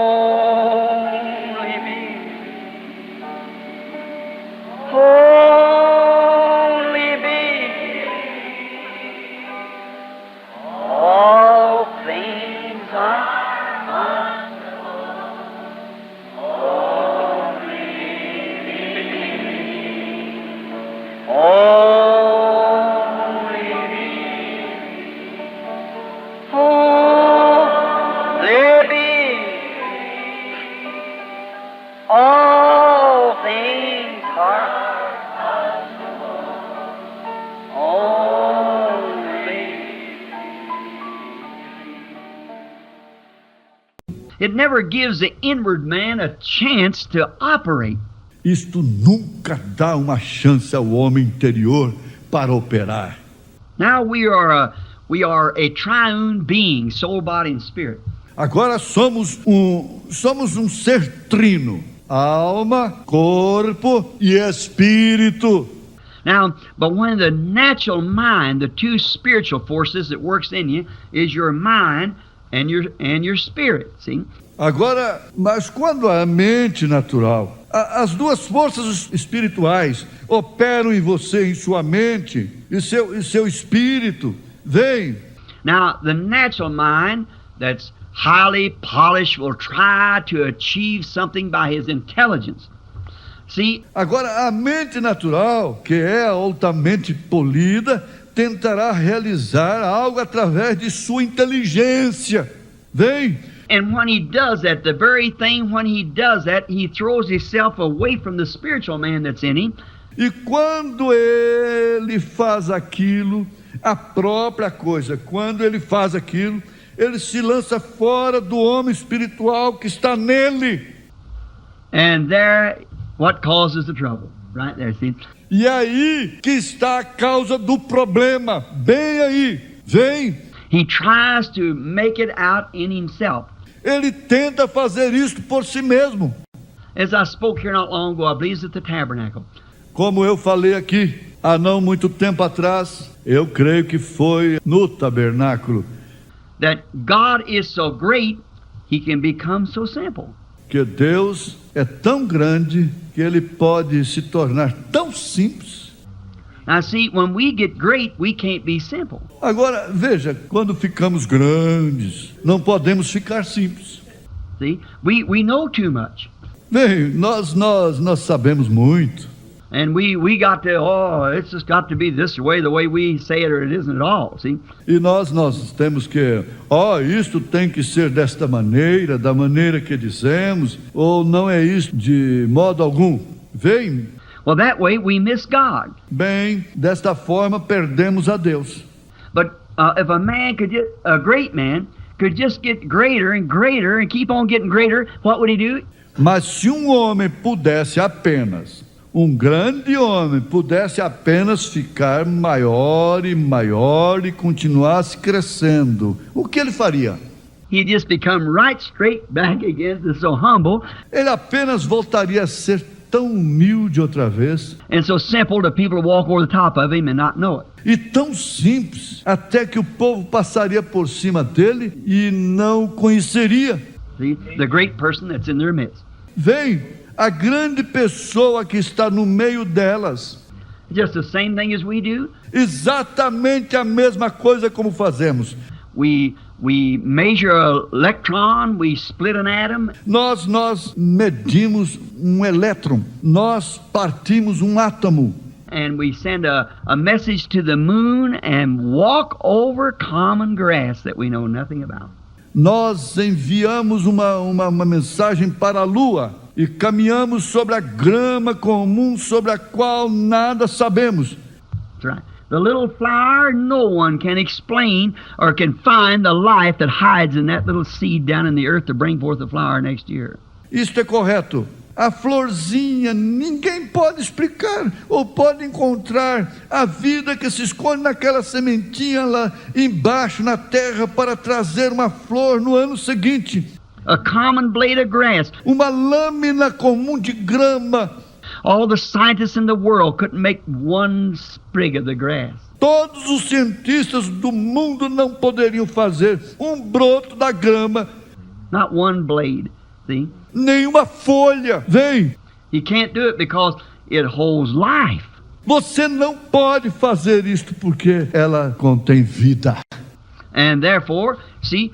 Only me. Only me. All things are only me. Only me. All things are only. It never gives the inward man a chance to operate. Isto nunca dá uma chance ao homem interior para operar. Now we are a triune being, soul, body, and spirit. Agora somos um ser trino, alma, corpo e espírito. Now, but when the natural mind, the two spiritual forces that works in you, is your mind and your spirit. See? Agora, mas quando a mente natural, as duas forças espirituais operam em você, em sua mente e seu espírito, vem. Now, the natural mind that's highly polished will try to achieve something by his intelligence. See? Agora, a mente natural, que é altamente polida, tentará realizar algo através de sua inteligência. Vem. And when he does that, the very thing when he does that, he throws himself away from the spiritual man that's in him. E quando ele faz aquilo, a própria coisa, quando ele faz aquilo, ele se lança fora do homem espiritual que está nele. And there, what causes the trouble? Right there, see? E aí que está a causa do problema, bem aí, vem. He tries to make it out in himself. Ele tenta fazer isto por si mesmo. As I spoke here not long ago, I believe it's at the tabernacle. Como eu falei aqui, há não muito tempo atrás, eu creio que foi no tabernáculo, That God is so great, he can become so simple. que Deus é tão grande que ele pode se tornar tão simples. Now see, when we get great, we can't be simple. Agora, veja, quando ficamos grandes, não podemos ficar simples. See, we know too much. Bem, nós sabemos muito. And we got to, it's just got to be this way, the way we say it, or it isn't at all, see? E nós temos que, isto tem que ser desta maneira, da maneira que dizemos, ou não é isto de modo algum. Vem. Well, that way we miss God. Bem, desta forma perdemos a Deus. But if a great man could just get greater and greater and keep on getting greater, what would he do? Mas se um homem pudesse apenas, um grande homem pudesse apenas ficar maior e maior e continuasse crescendo, o que ele faria? He'd just become right straight back again to so humble Ele apenas voltaria a ser tão humilde outra vez and so simple that people would walk over the top of him and not know it. e tão simples, até que o povo passaria por cima dele e não o conheceria. See, the great person that's in their midst. Vem, a grande pessoa que está no meio delas, Just the same thing as we do. exatamente a mesma coisa como fazemos. We measure an electron, we split an atom, Nós medimos um elétron, nós partimos um átomo and we send a message to the moon and walk over common grass that we know nothing about. nós enviamos uma mensagem para a Lua e caminhamos sobre a grama comum sobre a qual nada sabemos. That's right. The little flower, no one can explain or can find the life that hides in that little seed down in the earth to bring forth the flower next year. Isto é correto. A florzinha, ninguém pode explicar ou pode encontrar a vida que se esconde naquela sementinha lá embaixo na terra para trazer uma flor no ano seguinte. A common blade of grass. Uma lâmina comum de grama. All the scientists in the world couldn't make one sprig of the grass. Todos os cientistas do mundo não poderiam fazer um broto da grama. Not one blade. See? nenhuma folha. Vem, You can't do it because it holds life. você não pode fazer isto porque ela contém vida. And therefore, see,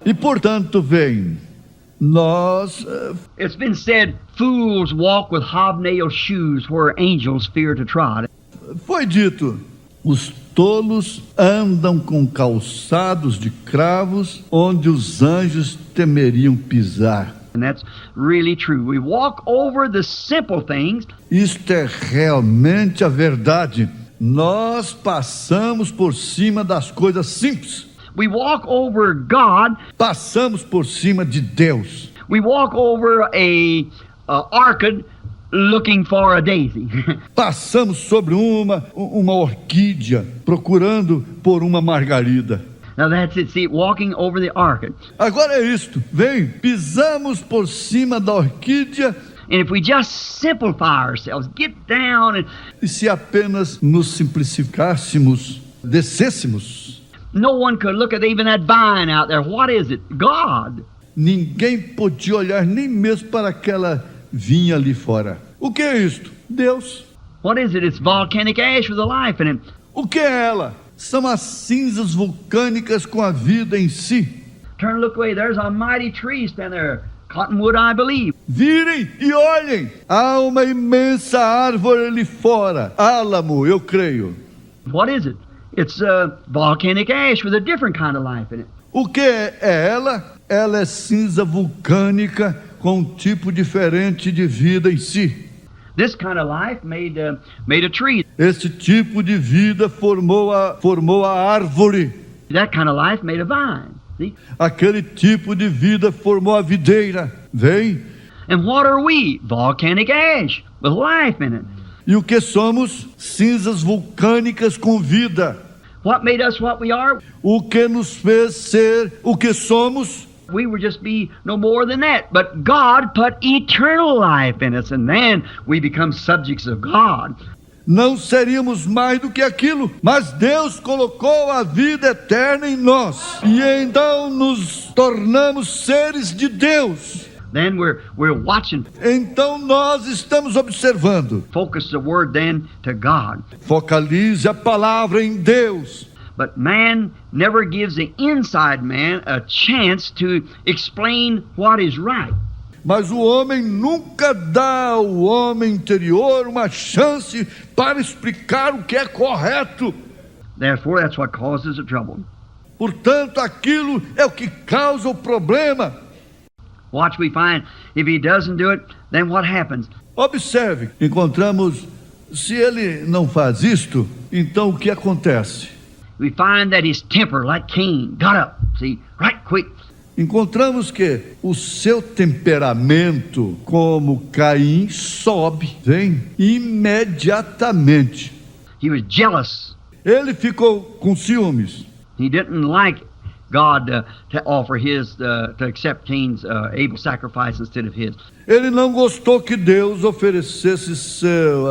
E portanto, vem, nós it's been said, fools walk with hobnail shoes where angels fear to trod. foi dito, os tolos andam com calçados de cravos onde os anjos temeriam pisar. And that's really true. We walk over the simple things. Isto é realmente a verdade. Nós passamos por cima das coisas simples. We walk over God. Passamos por cima de Deus. We walk over a orchid looking for a daisy. Passamos sobre uma orquídea procurando por uma margarida. Now that's it. See, walking over the orchid. Agora é isto. Vem, pisamos por cima da orquídea. And if we just simplify ourselves, get down and E se apenas nos simplificássemos, descêssemos, no one could look at even that vine out there. What is it? God. ninguém podia olhar nem mesmo para aquela vinha ali fora. O que é isto? Deus. What is it? It's volcanic ash with a life in it. O que é ela? São as cinzas vulcânicas com a vida em si. Turn, look away. There's a mighty tree standing there. Cottonwood, I believe. Virem e olhem. Há uma imensa árvore ali fora. Álamo, eu creio. What is it? It's volcanic ash with a different kind of life in it. O que é ela? Ela é cinza vulcânica com um tipo diferente de vida em si. This kind of life made a tree. Esse tipo de vida formou a árvore. That kind of life made a vine. See? Aquele tipo de vida formou a videira. Vem. And what are we? Volcanic ash with life in it. E o que somos? Cinzas vulcânicas com vida. What made us what we are? O que nos fez ser o que somos? We would just be no more than that. But God put eternal life in us, and then we become subjects of God. Não seríamos mais do que aquilo, mas Deus colocou a vida eterna em nós. E então nos tornamos seres de Deus. Then we're watching. Então nós estamos observando. Focus the word then to God. Focalize a palavra em Deus. But man never gives the inside man a chance to explain what is right. Mas o homem nunca dá ao homem interior uma chance para explicar o que é correto. Therefore, that's what causes the trouble. Portanto, aquilo é o que causa o problema. Watch, we find if he doesn't do it, then what happens? Observe, encontramos, se ele não faz isto, então o que acontece? We find that his temper, like Cain, got up, see, right quick. Encontramos que o seu temperamento, como Caim, sobe, vem imediatamente. He was jealous. Ele ficou com ciúmes. He didn't like God to offer his, to accept Cain's Abel's sacrifice instead of his. Ele não gostou que Deus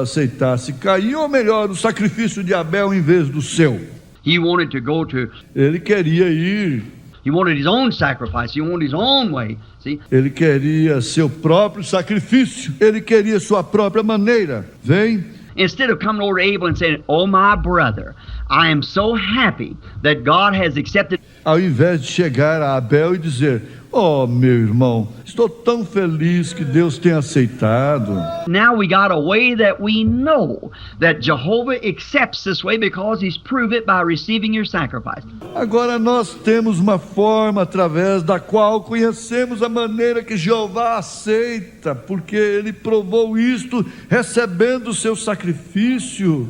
aceitasse Caim, ou melhor, o sacrifício de Abel em vez do seu. He wanted to go to, Ele queria ir, he wanted his own sacrifice. He wanted his own way. See? ele queria seu próprio sacrifício, ele queria sua própria maneira. Vem. Instead of coming over to Abel and saying, "Oh, my brother, I am so happy that God has accepted." Ao invés de chegar a Abel e dizer: "Oh, meu irmão, estou tão feliz que Deus tem aceitado." Now we got a way that we know that Jehovah accepts this way because he's proved it by receiving your sacrifice. Agora nós temos uma forma através da qual conhecemos a maneira que Jeová aceita, porque ele provou isto recebendo o seu sacrifício.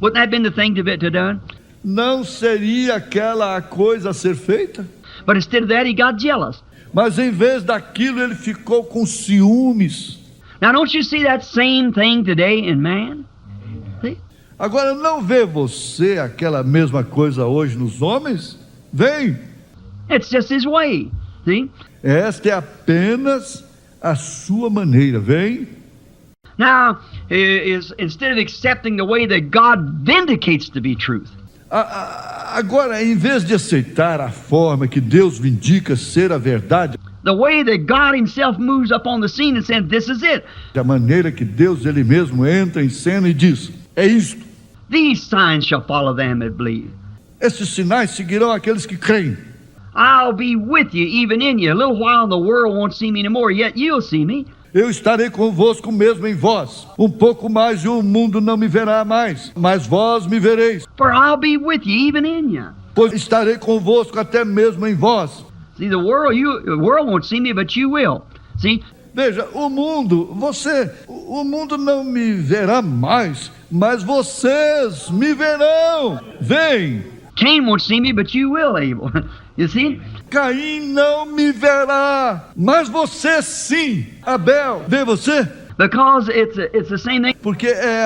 Wouldn't that have been the thing to be done? Não seria aquela a coisa a ser feita? But instead of that, he got jealous. Mas em vez daquilo ele ficou com ciúmes. Now, don't you see that same thing today in man? See? Agora não vê você aquela mesma coisa hoje nos homens? Vem! It's just his way. See? Esta é apenas a sua maneira, vem? Now, instead of accepting the way that God vindicates to be truth, Agora, em vez de aceitar a forma que Deus vindica ser a verdade, the way that God himself moves up on the scene and says, this is it. da maneira que Deus ele mesmo entra em cena e diz: é isto. These signs shall follow them that believe. Esses sinais seguirão aqueles que creem. I'll be with you, even in you. A little while and the world won't see me anymore, yet you'll see me. Eu estarei convosco mesmo em vós. Um pouco mais e o mundo não me verá mais, mas vós me vereis. For I'll be with you, even in you. Pois estarei convosco até mesmo em vós. See, the world won't see me, but you will. See, Veja, o mundo não me verá mais, mas vocês me verão. Vem. Cain won't see me, but you will, Abel. You see? Caim não me verá, mas você sim. Abel, vê você? Because it's the same thing. Porque é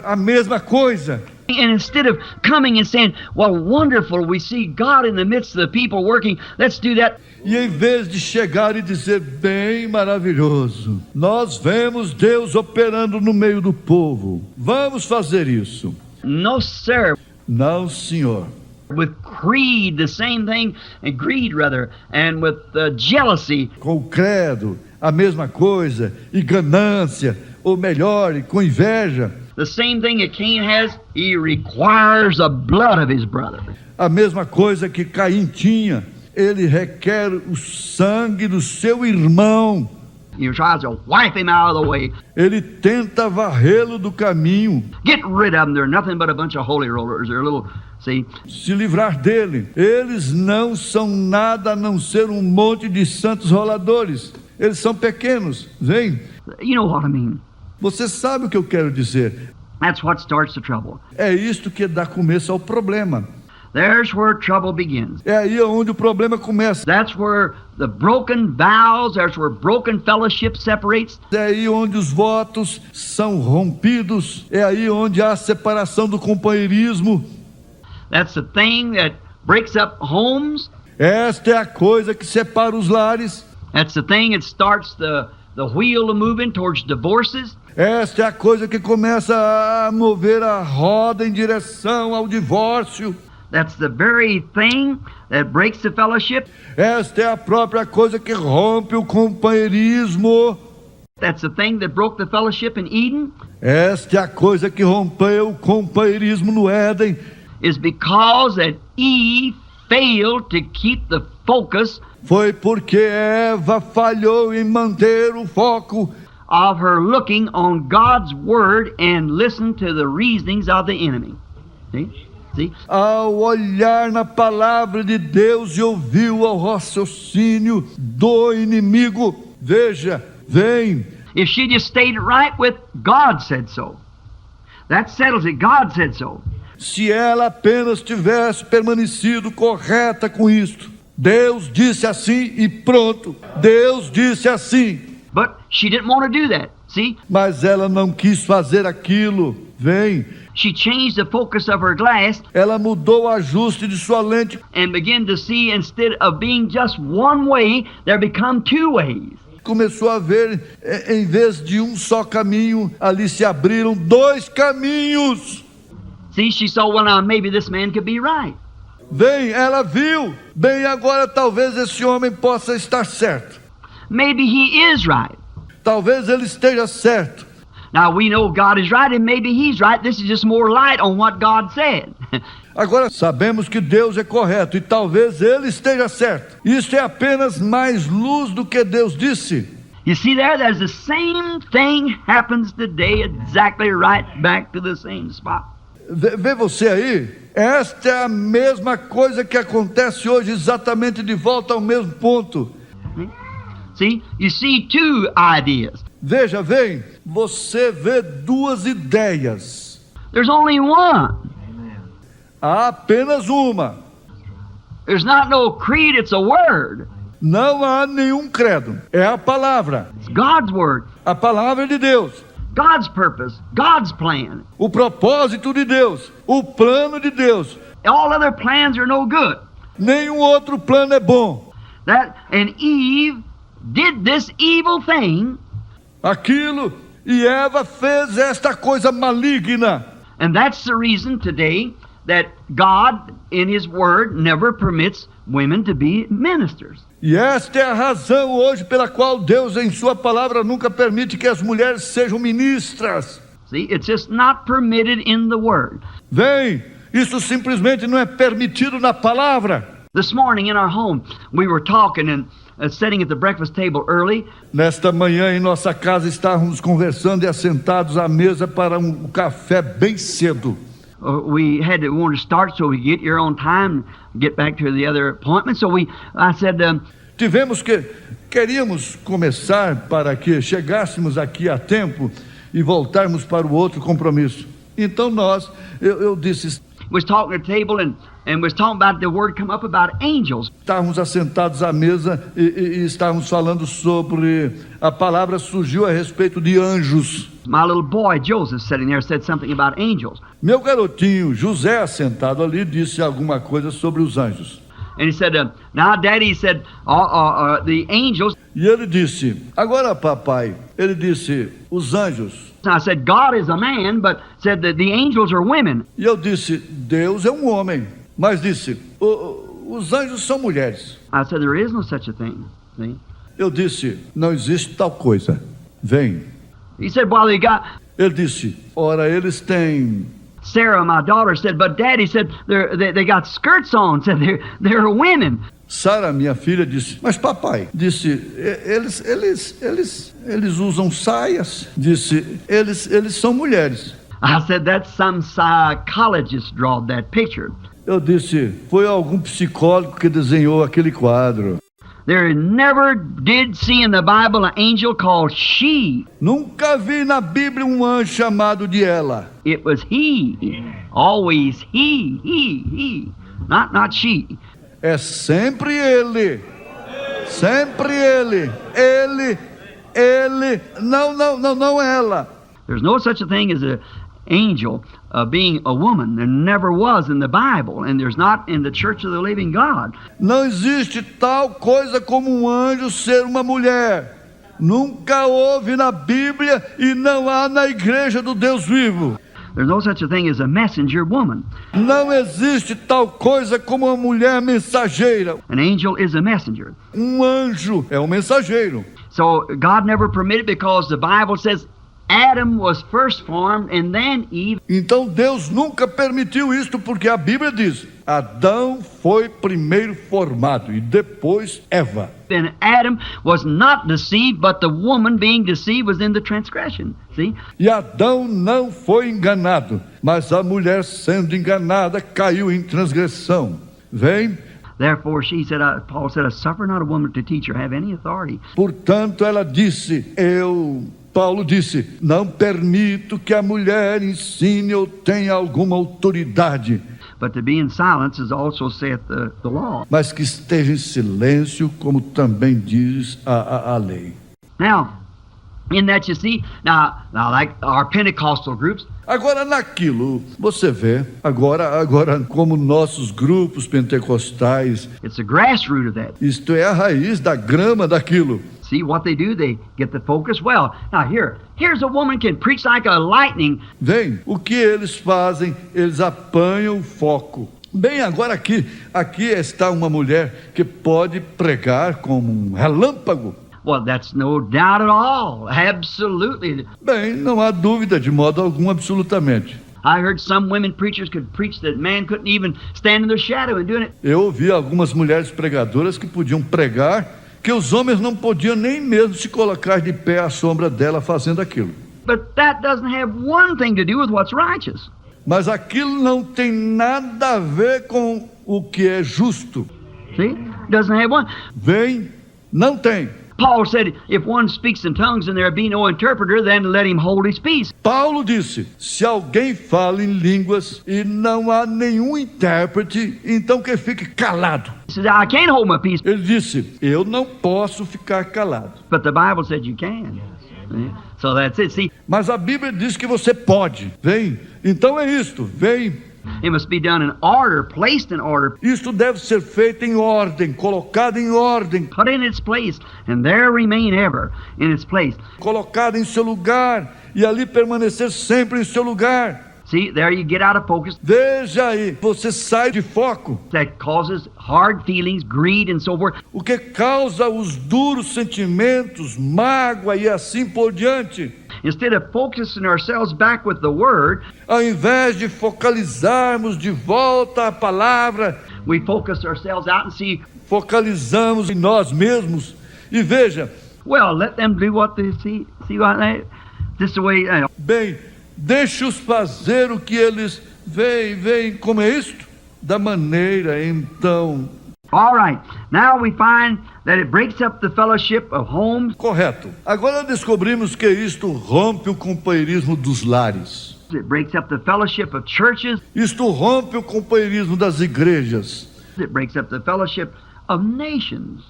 a mesma coisa. And instead of coming and saying, well, wonderful, we see God in the midst of the people working, let's do that. E em vez de chegar e dizer, bem maravilhoso, nós vemos Deus operando no meio do povo, vamos fazer isso. No, sir. Não, senhor. With greed, the same thing, and greed rather, and with jealousy. Com o credo, a mesma coisa, e ganância, ou melhor, e com inveja. The same thing that Cain has, he requires the blood of his brother. A mesma coisa que Caim tinha, ele requer o sangue do seu irmão. He tries to wipe him out of the way. Ele tenta varrê-lo do caminho. Get rid of them. They're nothing but a bunch of holy rollers. They're little, see. Se livrar dele. Eles não são nada a não ser um monte de santos roladores. Eles são pequenos. Vem. You know what I mean. Você sabe o que eu quero dizer. That's what starts the trouble. É isto que dá começo ao problema. There's where trouble begins. É aí onde o problema começa. That's where the broken vows, that's where broken fellowship separates. É aí onde os votos são rompidos. É aí onde há a separação do companheirismo. That's the thing that breaks up homes. Esta é a coisa que separa os lares. That's the thing that starts the wheel moving towards divorces. Esta é a coisa que começa a mover a roda em direção ao divórcio. That's the very thing that breaks the fellowship. Esta é a própria coisa que rompe o companheirismo. That's the thing that broke the fellowship in Eden. Esta é a coisa que rompeu o companheirismo no Éden. Is because that Eve failed to keep the focus. Foi porque Eva falhou em manter o foco Of her looking on God's word and listen to the reasonings of the enemy. See? ao olhar na palavra de Deus e ouviu ao raciocínio do inimigo. Veja, vem. If she just stayed right with God said so, that settles it. God said so. Se ela apenas tivesse permanecido correta com isto. Deus disse assim e pronto. Deus disse assim. But she didn't want to do that. See? Mas ela não quis fazer aquilo. Vem. She changed the focus of her glass Ela mudou o ajuste de sua lente and began to see instead of being just one way, there become two ways. começou a ver, em vez de um só caminho, ali se abriram dois caminhos. See, she saw, well, now maybe this man could be right. Bem, ela viu. Bem, agora talvez esse homem possa estar certo. Maybe he is right. Talvez ele esteja certo. Now, we know God is right and maybe he's right. This is just more light on what God said. Agora sabemos que Deus é correto e talvez ele esteja certo. Isso é apenas mais luz do que Deus disse. You see there's the same thing happens today, exactly right back to the same spot. Vê você aí? Esta é a mesma coisa que acontece hoje, exatamente de volta ao mesmo ponto. See, you see two ideas. Veja, vem, você vê duas ideias. There's only one. Há apenas uma. There's not no creed, it's a word. Não há nenhum credo. É a palavra. It's God's word, A palavra de Deus. God's purpose, God's plan. O propósito de Deus. O plano de Deus. All other plans are no good. Nenhum outro plano é bom. And Eve did this evil thing, Aquilo. E Eva fez esta coisa maligna. and that's the reason today that God, in His Word, never permits women to be ministers. E esta é a razão hoje pela qual Deus em sua palavra nunca permite que as mulheres sejam ministras. See, it's just not permitted in the Word. Vem, isso simplesmente não é permitido na palavra. This morning in our home, we were talking and sitting at the breakfast table early. Nesta manhã em nossa casa estávamos conversando e assentados à mesa para um café bem cedo. We wanted to start so we get here on time, get back to the other appointment. So I said, Queríamos começar para que chegássemos aqui a tempo e voltarmos para o outro compromisso. Então eu disse, was talking at the table and was talking about the word come up about angels. estávamos assentados à mesa e estávamos falando sobre a palavra surgiu a respeito de anjos. My little boy Joseph sitting there said something about angels. Meu garotinho José, assentado ali, disse alguma coisa sobre os anjos. And he said, now Daddy, he said, the angels. E ele disse, agora papai, ele disse, os anjos. I said, God is a man, but said that the angels are women. E eu disse, Deus é um homem. Mas disse, os anjos são mulheres. I said, there is no such a thing. See? Eu disse, não existe tal coisa. Vem. He said, well, they got. Ele disse, ora, eles têm. Sarah, my daughter, said, but Daddy said they got skirts on. Said they're women. Sara, minha filha, disse, mas papai, disse, eles usam saias. Disse, eles são mulheres. I said, that's some psychologist drawed that picture. Eu disse, foi algum psicólogo que desenhou aquele quadro. There never did see in the Bible an angel called she. Nunca vi na Bíblia um anjo chamado de ela. It was he. Always he. Not she. É sempre ele. Sempre ele. Ele. Não ela. There's no such a thing as an angel being a woman. There never was in the Bible, and there's not in the Church of the Living God. Não existe tal coisa como um anjo ser uma mulher. Nunca houve na Bíblia e não há na igreja do Deus vivo. There's no such a thing as a messenger woman. Não existe tal coisa como uma mulher mensageira. An angel is a messenger. Um anjo é um mensageiro. So God never permitted, because the Bible says Adam was first formed and then Eve. Então Deus nunca permitiu isto, porque a Bíblia diz, Adão foi primeiro formado e depois Eva. Then Adam was not deceived, but the woman being deceived was in the transgression. See? E Adão não foi enganado, mas a mulher sendo enganada caiu em transgressão. Vem? Therefore she said, Paul said, I suffer not a woman to teach or have any authority. Portanto ela disse, Paulo disse, não permito que a mulher ensine ou tenha alguma autoridade. But to be in silence is also saith the law. Mas que esteja em silêncio, como também diz a lei. Now, in that you see, now like our Pentecostal groups. Agora naquilo, você vê, agora como nossos grupos pentecostais, It's the grassroots of that. isto é a raiz da grama daquilo. See what they do, they get the focus. Well, now here's a woman can preach like a lightning. Vem, o que eles fazem? Eles apanham o foco. Bem, agora aqui está uma mulher que pode pregar como um relâmpago. Well, that's no doubt at all. Absolutely. Bem, não há dúvida de modo algum, absolutamente. I heard some women preachers could preach that man couldn't even stand in their shadow and doing it. Eu ouvi algumas mulheres pregadoras que podiam pregar que os homens não podiam nem mesmo se colocar de pé à sombra dela fazendo aquilo. But that doesn't have one thing to do with what's righteous. Mas aquilo não tem nada a ver com o que é justo. See? Doesn't have one. Vem, não tem. Paul said, if one speaks in tongues and there be no interpreter, then let him hold his peace. Paulo disse, se alguém fala em línguas e não há nenhum intérprete, então que fique calado. He said, I can't hold my peace. Ele disse, eu não posso ficar calado. But the Bible said you can. See? So that's it. See, Mas a Bíblia diz que você pode. Vem, então é isto, vem. it must be done in order, placed in order, Isto deve ser feito em ordem, colocado em ordem, put in its place, and there remain ever in its place. colocado em seu lugar e ali permanecer sempre em seu lugar. See, there you get out of focus. Veja aí, você sai de foco, That causes hard feelings, greed, and so forth. o que causa os duros sentimentos, mágoa e assim por diante. Instead of focusing ourselves back with the Word, Ao invés de focalizarmos de volta a palavra, we focus ourselves out and see, focalizamos em nós mesmos. E veja, well, let them do what they see. See what they, just the way, bem, deixe-os fazer o que eles veem, como é isto? Da maneira, então, all right. Now we find that it breaks up the fellowship of homes. correto. Agora descobrimos que isto rompe o companheirismo dos lares. It breaks up the fellowship of churches. Isto rompe o companheirismo das igrejas. It breaks up the fellowship of nations.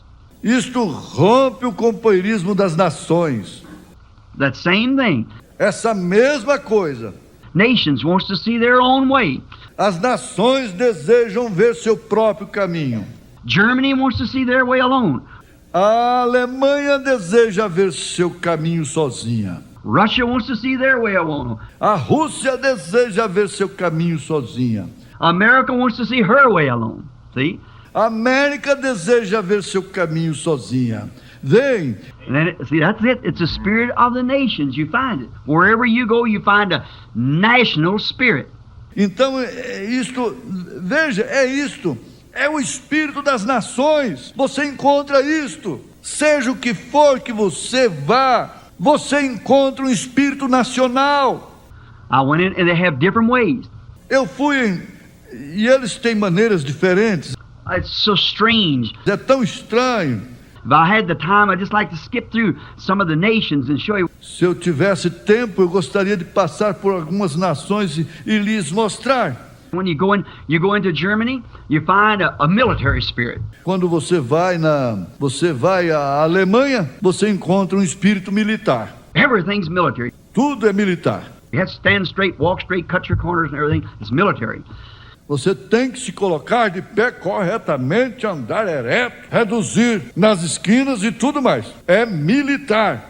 Isto rompe o companheirismo das nações. That same thing. Essa mesma coisa. Nations wants to see their own way. As nações desejam ver seu próprio caminho. Germany wants to see their way alone. A Alemanha deseja ver seu caminho sozinha. Russia wants to see their way alone. A Rússia deseja ver seu caminho sozinha. America wants to see her way alone. See? A América deseja ver seu caminho sozinha. Vem, And then, see, that's it. It's the spirit of the nations. You find it. Wherever you go, you find a national spirit. então isto, veja, é isto. É o espírito das nações. Você encontra isto. Seja o que for que você vá, você encontra um espírito nacional. I went in and they have different ways. Eu fui e eles têm maneiras diferentes. It's so strange. É tão estranho. If I had the time, I'd just like to skip through some of the nations and show you. Se eu tivesse tempo, eu gostaria de passar por algumas nações e lhes mostrar. When you go into Germany, you find a military spirit. Quando você vai à Alemanha, você encontra um espírito militar. Everything's military. Tudo é militar. You have to stand straight, walk straight, cut your corners and everything. It's military. Você tem que se colocar de pé corretamente, andar ereto, reduzir nas esquinas e tudo mais. É militar.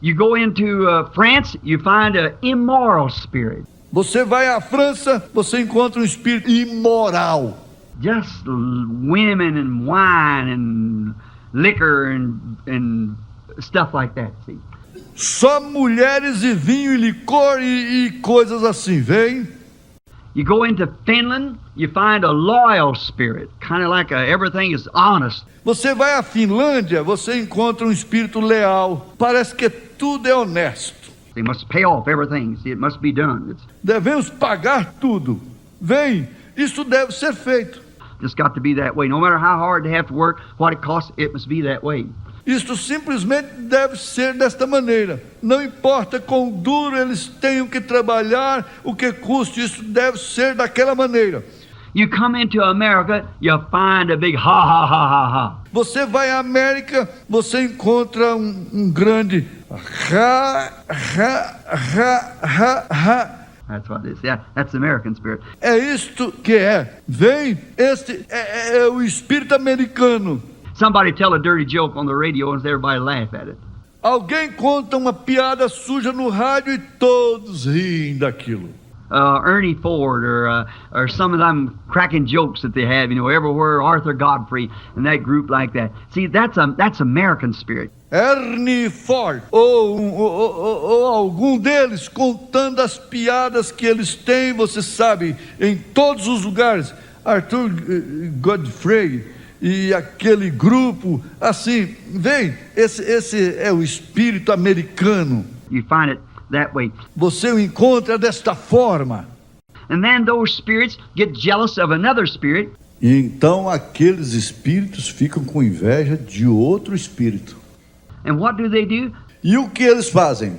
You go into France, you find an immoral spirit. Você vai à França, você encontra um espírito imoral. Just women and wine and liquor and stuff like that, see. Só mulheres e vinho e licor e coisas assim, vem? You go into Finland, you find a loyal spirit, kind of like everything is honest. Você vai à Finlândia, você encontra um espírito leal. Parece que tudo é honesto. They must pay off everything. See, it must be done. It's Devemos pagar tudo. Vem, isso deve ser feito. just got to be that way. No matter how hard they have to work, what it costs, it must be that way. Isto simplesmente deve ser desta maneira. Não importa quão duro eles tenham que trabalhar, o que custe, isso deve ser daquela maneira. You come into America, you find a big ha ha ha ha ha. Você vai à América, você encontra um grande ha, ha, ha, ha, ha. That's what it is. Yeah, that's the American spirit. É isto que é. Vem, este é o espírito americano. Somebody tell a dirty joke on the radio and everybody laugh at it. Alguém conta uma piada suja no rádio e todos riem daquilo. Ernie Ford or some of them cracking jokes that they have, everywhere, Arthur Godfrey and that group like that. See, that's American spirit. Ernie Ford ou algum deles contando as piadas que eles têm, você sabe, em todos os lugares. Arthur Godfrey e aquele grupo, assim, vem, esse é o espírito americano. You find it that way. Você o encontra desta forma. And then those spirits get jealous of another spirit. E então aqueles espíritos ficam com inveja de outro espírito. And what do? E o que eles fazem?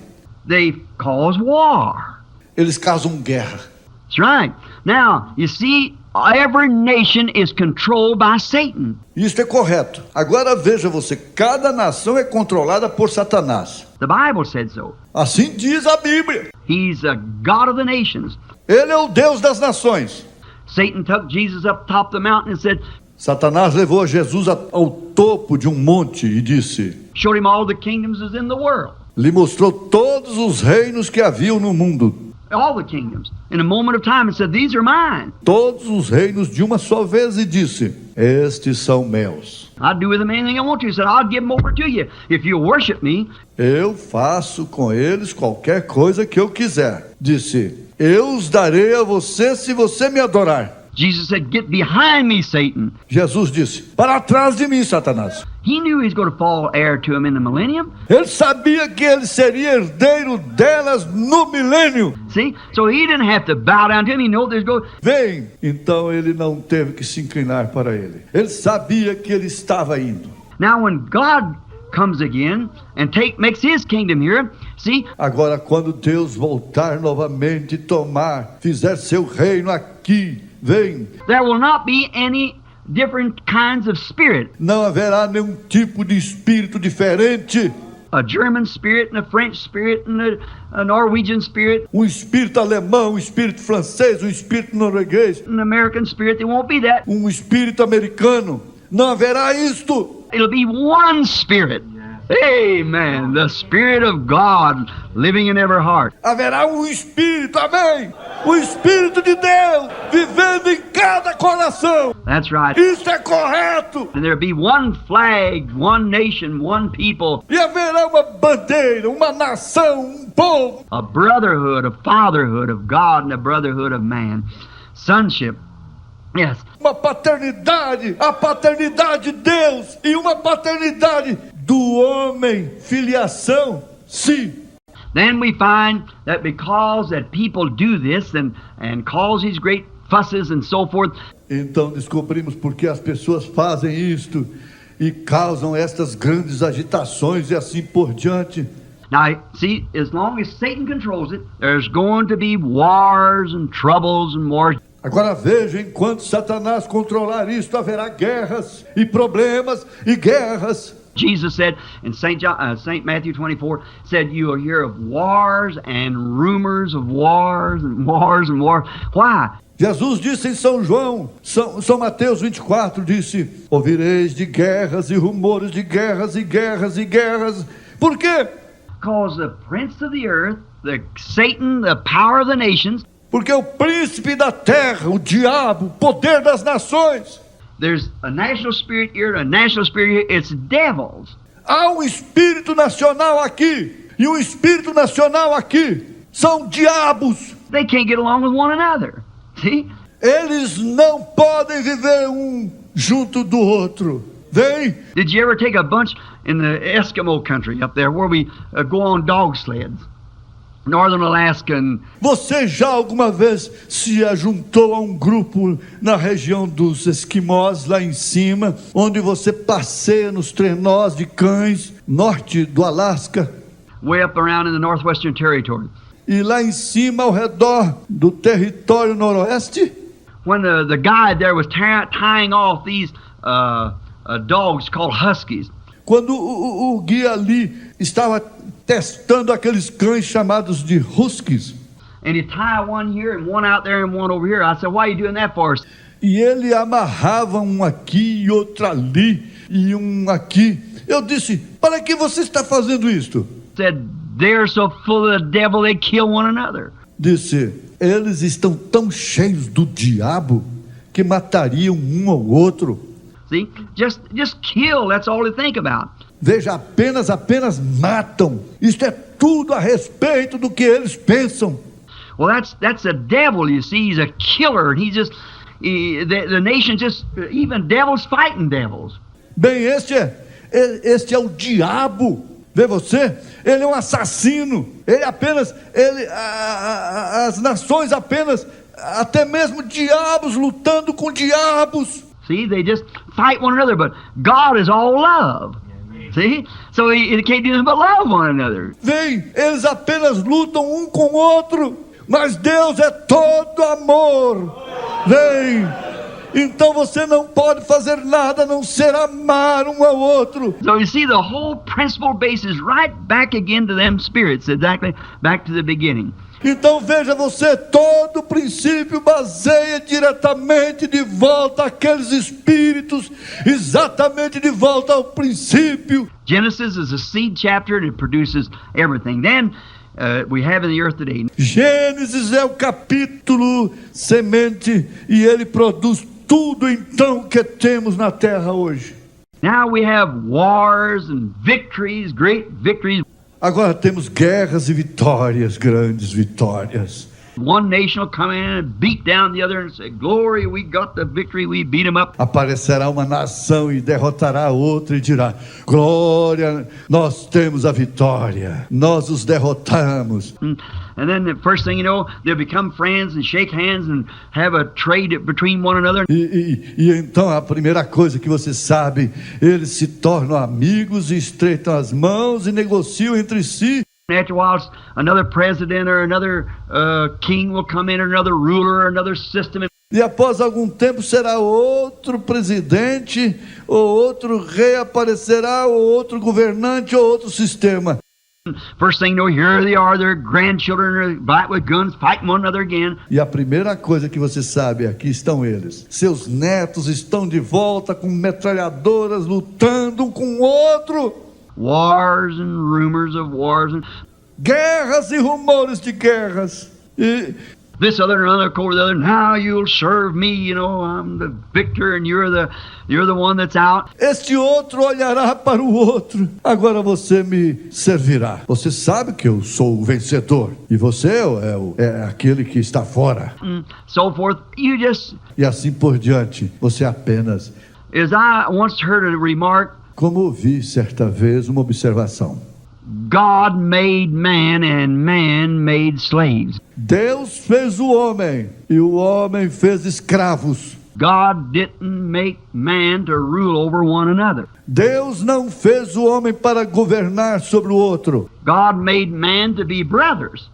They cause war. Eles causam guerra. That's right. Now, you see, every nation is controlled by Satan. Isso é correto. Agora veja você, cada nação é controlada por Satanás. The Bible said so. Assim diz a Bíblia. He's a God of the nations. Ele é o Deus das nações. Satan took Jesus up top of the mountain and said, Satanás levou Jesus ao topo de um monte e disse, showed him all the kingdoms is in the world. lhe mostrou todos os reinos que haviam no mundo. all the kingdoms in a moment of time and said, "These are mine." todos os reinos de uma só vez e disse: estes são meus. I'd do with them anything I want to. He said, "I'll give them over to you if you worship me." Eu faço com eles qualquer coisa que eu quiser. Disse: eu os darei a você se você me adorar. Jesus said, "Get behind me, Satan." Jesus disse: para trás de mim, Satanás. He knew he was going to fall heir to him in the millennium. Ele sabia que ele seria herdeiro delas no milênio. See? So he didn't have to bow down to him. He knew there's going. Vem. Então ele não teve que se inclinar para ele. Ele sabia que ele estava indo. Now when God comes again and makes his kingdom here, see? Agora, quando Deus voltar novamente e fizer seu reino aqui, vem. There will not be any different kinds of spirit. Não haverá nenhum tipo de espírito diferente. A German spirit and a French spirit and a Norwegian spirit. Espírito alemão, espírito francês, espírito norueguês. An American spirit, there won't be that. Espírito americano. Não haverá isto. It'll be one spirit. Amen. The Spirit of God living in every heart. Haverá espírito, amém. Espírito de Deus vivendo em cada coração. That's right. Isso é correto. And there'll be one flag, one nation, one people. E haverá uma bandeira, uma nação, povo. A brotherhood, a fatherhood of God and a brotherhood of man. Sonship. Yes. Uma paternidade, a paternidade de Deus e uma paternidade do homem, filiação, sim. Then we find that because that people do this and cause these great fusses and so forth. Então descobrimos porque as pessoas fazem isto e causam estas grandes agitações e assim por diante. Now, see, as long as Satan controls it, there's going to be wars and troubles and wars. Agora veja, enquanto Satanás controlar isto, haverá guerras e problemas e guerras. Jesus said in St. Matthew 24, said, "You will hear of wars and rumors of wars and wars and wars." Why? Jesus disse em São Mateus 24, disse: ouvireis de guerras e rumores de guerras e guerras e guerras. Por quê? Because the prince of the earth, Satan, the power of the nations. Porque o príncipe da terra, o diabo, o poder das nações. There's a national spirit here, a national spirit here. It's devils. Há espírito nacional aqui e espírito nacional aqui. São diabos. They can't get along with one another. See? Eles não podem viver junto do outro. Vem. Did you ever take a bunch in the Eskimo country up there where we go on dog sleds? Northern Alaska. Você já alguma vez se ajuntou a grupo na região dos Esquimós, lá em cima, onde você passeia nos trenós de cães, norte do Alasca? Way up around in the Northwestern Territory. E lá em cima, ao redor do território noroeste? When the guide there was tying off these dogs called huskies. Quando o guia ali estava testando aqueles cães chamados de huskies. And he tied one here and one out there and one over here. I said, "Why are you doing that for?" E ele amarrava aqui e outro ali e aqui. Eu disse: para que você está fazendo isto? Said, "They're so full of the devil they kill one another." Disse: eles estão tão cheios do diabo que matariam ao outro. See, just kill. That's all they think about. Veja, apenas matam. Isto é tudo a respeito do que eles pensam. Well, that's a devil. You see, he's a killer. The nation just even devils fighting devils. Bem, este é o diabo. Vê você? Ele é um assassino. As nações até mesmo diabos lutando com diabos. See, they just fight one another, but God is all love. See? So they can't do nothing but love one another. Vem, eles apenas lutam com o outro, mas Deus é todo amor. Vem. Então você não pode fazer nada a não ser amar ao outro. So you see, the whole principle base is right back again to them spirits, exactly back to the beginning. Então veja você, todo o princípio baseia diretamente de volta àqueles espíritos, exatamente de volta ao princípio. Genesis is a seed chapter and it produces everything. Then we have in the earth today. Gênesis é o capítulo semente e ele produz tudo então que temos na terra hoje. Now we have wars and victories, great victories. Agora temos guerras e vitórias, grandes vitórias. One nation will come in and beat down the other and say, "Glory, we got the victory, we beat them up." Aparecerá uma nação e derrotará a outra e dirá: glória, nós temos a vitória, nós os derrotamos. And then the first thing you know, they'll become friends and shake hands and have a trade between one another. E então a primeira coisa que você sabe, eles se tornam amigos e estreitam as mãos e negociam entre si. After a while, another president or another king will come in, or another ruler, or another system. E após algum tempo será outro presidente, ou outro rei aparecerá, ou outro governante, ou outro sistema. First thing you know, here they are, their grandchildren are back with guns, fighting one another again. E a primeira coisa que você sabe, aqui estão eles. Seus netos estão de volta com metralhadoras, lutando um com o outro. Wars and rumors of wars and Guerras e rumores de guerras. E this other and another over the other. Now you'll serve me, you know, I'm the victor and you're the one that's out. este outro olhará para o outro. Agora você me servirá. Você sabe que eu sou o vencedor. E você é aquele que está fora. So forth. You just, E assim por diante. Você apenas... as I once heard a remark, Como ouvi certa vez uma observação. God made man and man made slaves. Deus fez o homem e o homem fez escravos. God didn't make man to rule over one another. Deus não fez o homem para governar sobre o outro. God made man to be brothers.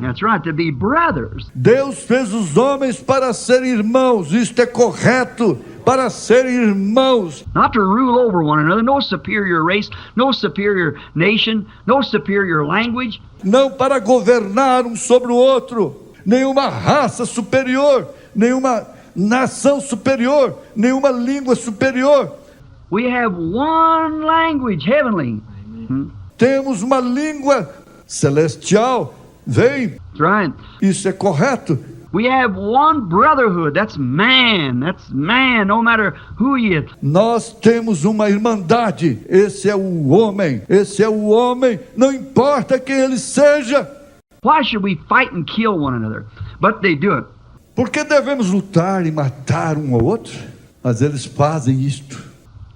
That's right, to be brothers. Deus fez os homens para serem irmãos. Isto é correto, para serem irmãos. Not to rule over one another, no superior race, no superior nation, no superior language. Não para governar um sobre o outro. Nenhuma raça superior, nenhuma nação superior, nenhuma língua superior. We have one language, heavenly. Temos uma língua celestial. Vem, That's right. isso é correto. We have one brotherhood. That's man, no matter who he is. Nós temos uma irmandade. Esse é o homem. Não importa quem ele seja. Why should we fight and kill one another? But they do it. Por que devemos lutar e matar um ao outro? Mas eles fazem isto.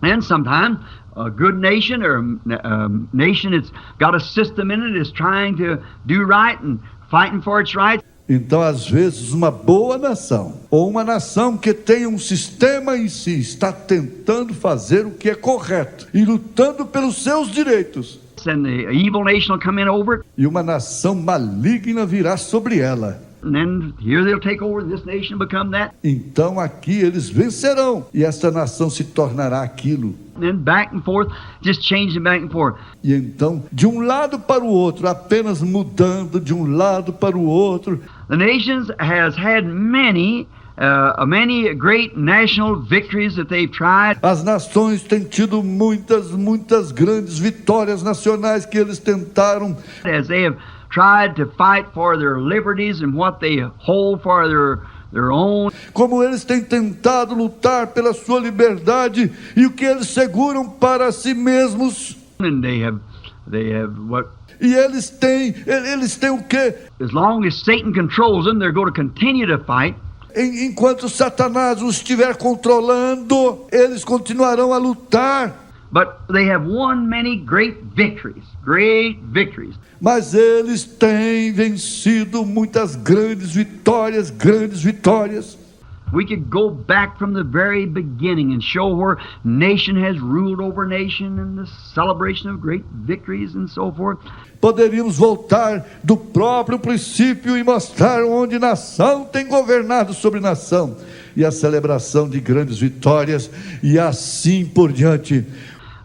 And sometimes a good nation or a nation that's got a system in it is trying to do right and fighting for its rights. Então, às vezes, uma boa nação, ou uma nação que tem um sistema em si, está tentando fazer o que é correto e lutando pelos seus direitos. And the evil nation will come in over it. E uma nação maligna virá sobre ela. And then here they'll take over this nation and become that. Então aqui eles vencerão e esta nação se tornará aquilo. And then back and forth, just changing back and forth. E então, de um lado para o outro, apenas mudando de um lado para o outro. The nations has had many great national victories that they've tried. As nações têm tido muitas grandes vitórias nacionais que eles tentaram. As they have tried to fight for their liberties and what they hold for their own. Como eles têm tentado lutar pela sua liberdade e o que eles seguram para si mesmos. And they have what? E eles têm o quê? As long as Satan controls them, they're going to continue to fight. Enquanto Satanás os estiver controlando, eles continuarão a lutar. But they have won many great victories. Mas eles têm vencido muitas grandes vitórias. We could go back from the very beginning and show where nation has ruled over nation and the celebration of great victories and so forth. Poderíamos voltar do próprio princípio e mostrar onde nação tem governado sobre nação e a celebração de grandes vitórias e assim por diante.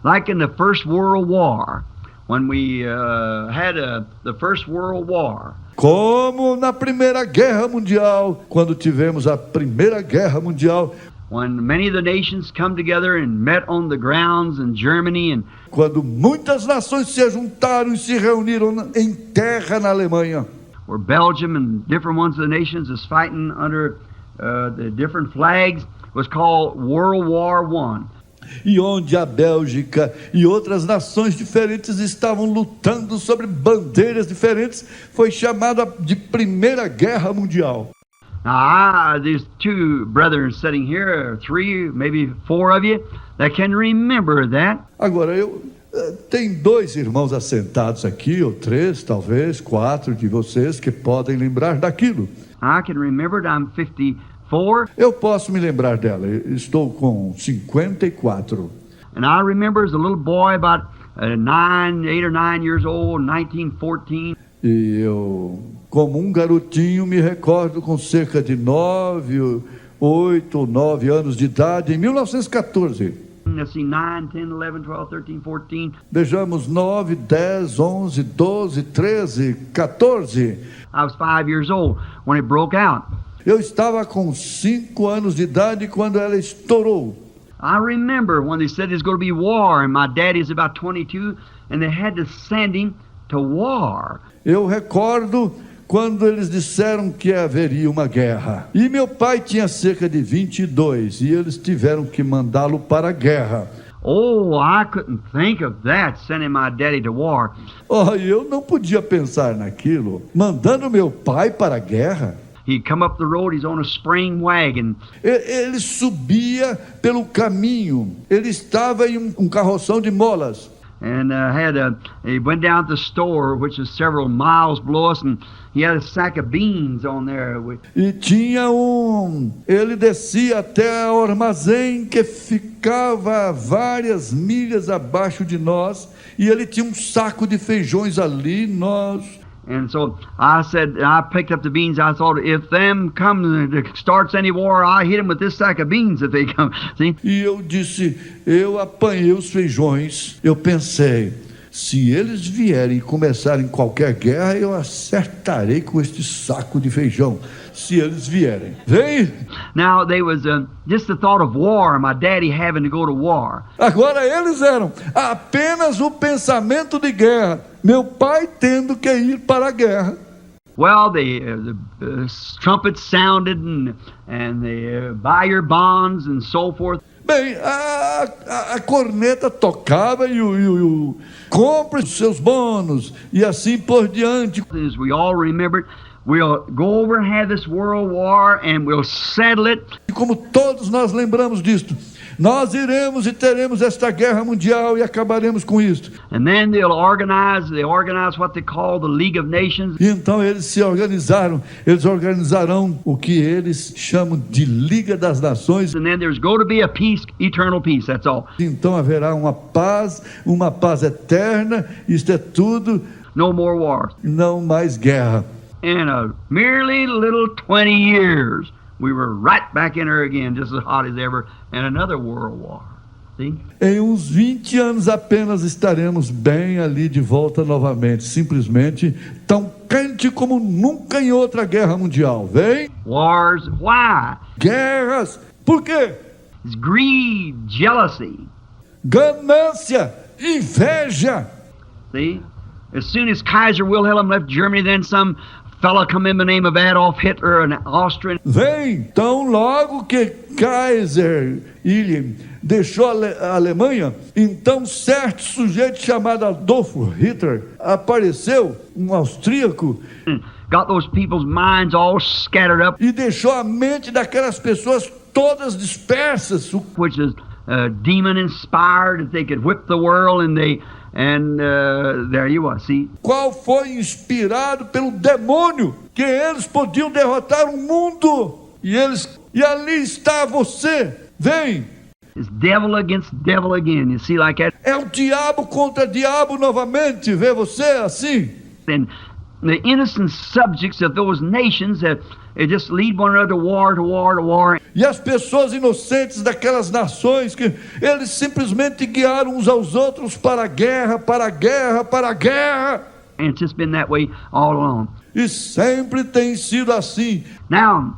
Like in the First World War, when we had the First World War. Como na Primeira Guerra Mundial, quando tivemos a Primeira Guerra Mundial. when many of the nations come together and met on the grounds in Germany and Quando muitas nações se juntaram e se reuniram em terra na Alemanha, where Belgium and different ones of the nations is fighting under the different flags, was called World War I. e onde a Bélgica e outras nações diferentes estavam lutando sobre bandeiras diferentes, foi chamada de Primeira Guerra Mundial. Now, there's two brethren sitting here, or three, maybe four of you, that can remember that. Agora, tem dois irmãos assentados aqui, ou três, talvez, quatro de vocês que podem lembrar daquilo. I can remember it. I'm 54, Eu posso me lembrar dela, estou com 54. and I remember as a little boy, about 8 or 9 years old, 1914. E eu, como um garotinho, me recordo com cerca de 8 ou 9 anos de idade, em 1914. Let's see, 9, 10, 11, 12, 13, 14. Vejamos, 9, 10, 11, 12, 13, 14. I was 5 years old when it broke out. Eu estava com 5 anos de idade quando ela estourou. I remember when they said there's going to be war, and my daddy's about 22, and they had to send him to war. Eu recordo quando eles disseram que haveria uma guerra. E meu pai tinha cerca de 22 e eles tiveram que mandá-lo para a guerra. Oh, I couldn't think of that, sending my daddy to war. Oh, eu não podia pensar naquilo. Mandando meu pai para a guerra. He'd come up the road, he's on a spring wagon. Ele subia pelo caminho. Ele estava em um carroção de molas. And he went down to the store, which is several miles below us, and he had a sack of beans on there. E tinha ele descia até o armazém que ficava várias milhas abaixo de nós, e ele tinha um saco de feijões ali, And so I picked up the beans. I thought, if them come, starts any war, I hit them with this sack of beans if they come. See? E eu disse, eu apanhei os feijões. Eu pensei, se eles vierem e começarem qualquer guerra, eu acertarei com este saco de feijão. Se eles vierem. Vem! Now, there was just the thought of war, my daddy having to go to war. Agora eles eram apenas o pensamento de guerra. Meu pai tendo que ir para a guerra. Well, the trumpets sounded and the buy your bonds and so forth. Bem, a corneta tocava e o compre os seus bônus e assim por diante. As we all remember, we'll go over and have this world war and we'll settle it. E como todos nós lembramos disto, nós iremos e teremos esta guerra mundial e acabaremos com isto. And then they organize what they call the League of Nations. E então eles organizarão o que eles chamam de Liga das Nações. And then there's going to be a peace, eternal peace, that's all. Então haverá uma paz eterna, isto é tudo, No more wars. não mais guerra. In a merely little 20 years, we were right back in her again, just as hot as ever, and another world war. See? Em uns 20 anos apenas estaremos bem ali de volta novamente, simplesmente tão quente como nunca em outra guerra mundial. Vem? Wars, why? Guerras. Por quê? It's greed, jealousy. Ganância, inveja. See? As soon as Kaiser Wilhelm left Germany, then some fella come in the name of Adolf Hitler, an Austrian. Vem, tão logo que Kaiser Wilhelm deixou a Alemanha, então certo sujeito chamado Adolfo Hitler apareceu, um austríaco, Got those people's minds all scattered up, e deixou a mente daquelas pessoas todas dispersas. which is demon inspired, that they could whip the world, and there you are, see? Qual foi inspirado pelo demônio, que eles podiam derrotar o mundo. E ali está você. Vem. It's devil against devil again, you see, like that? É o diabo contra diabo novamente. Vê você assim. And the innocent subjects of those nations that just lead one another to war, to war, to war. E as pessoas inocentes daquelas nações que eles simplesmente guiaram uns aos outros para a guerra, para a guerra, para a guerra. And it's just been that way all along. E sempre tem sido assim. Now,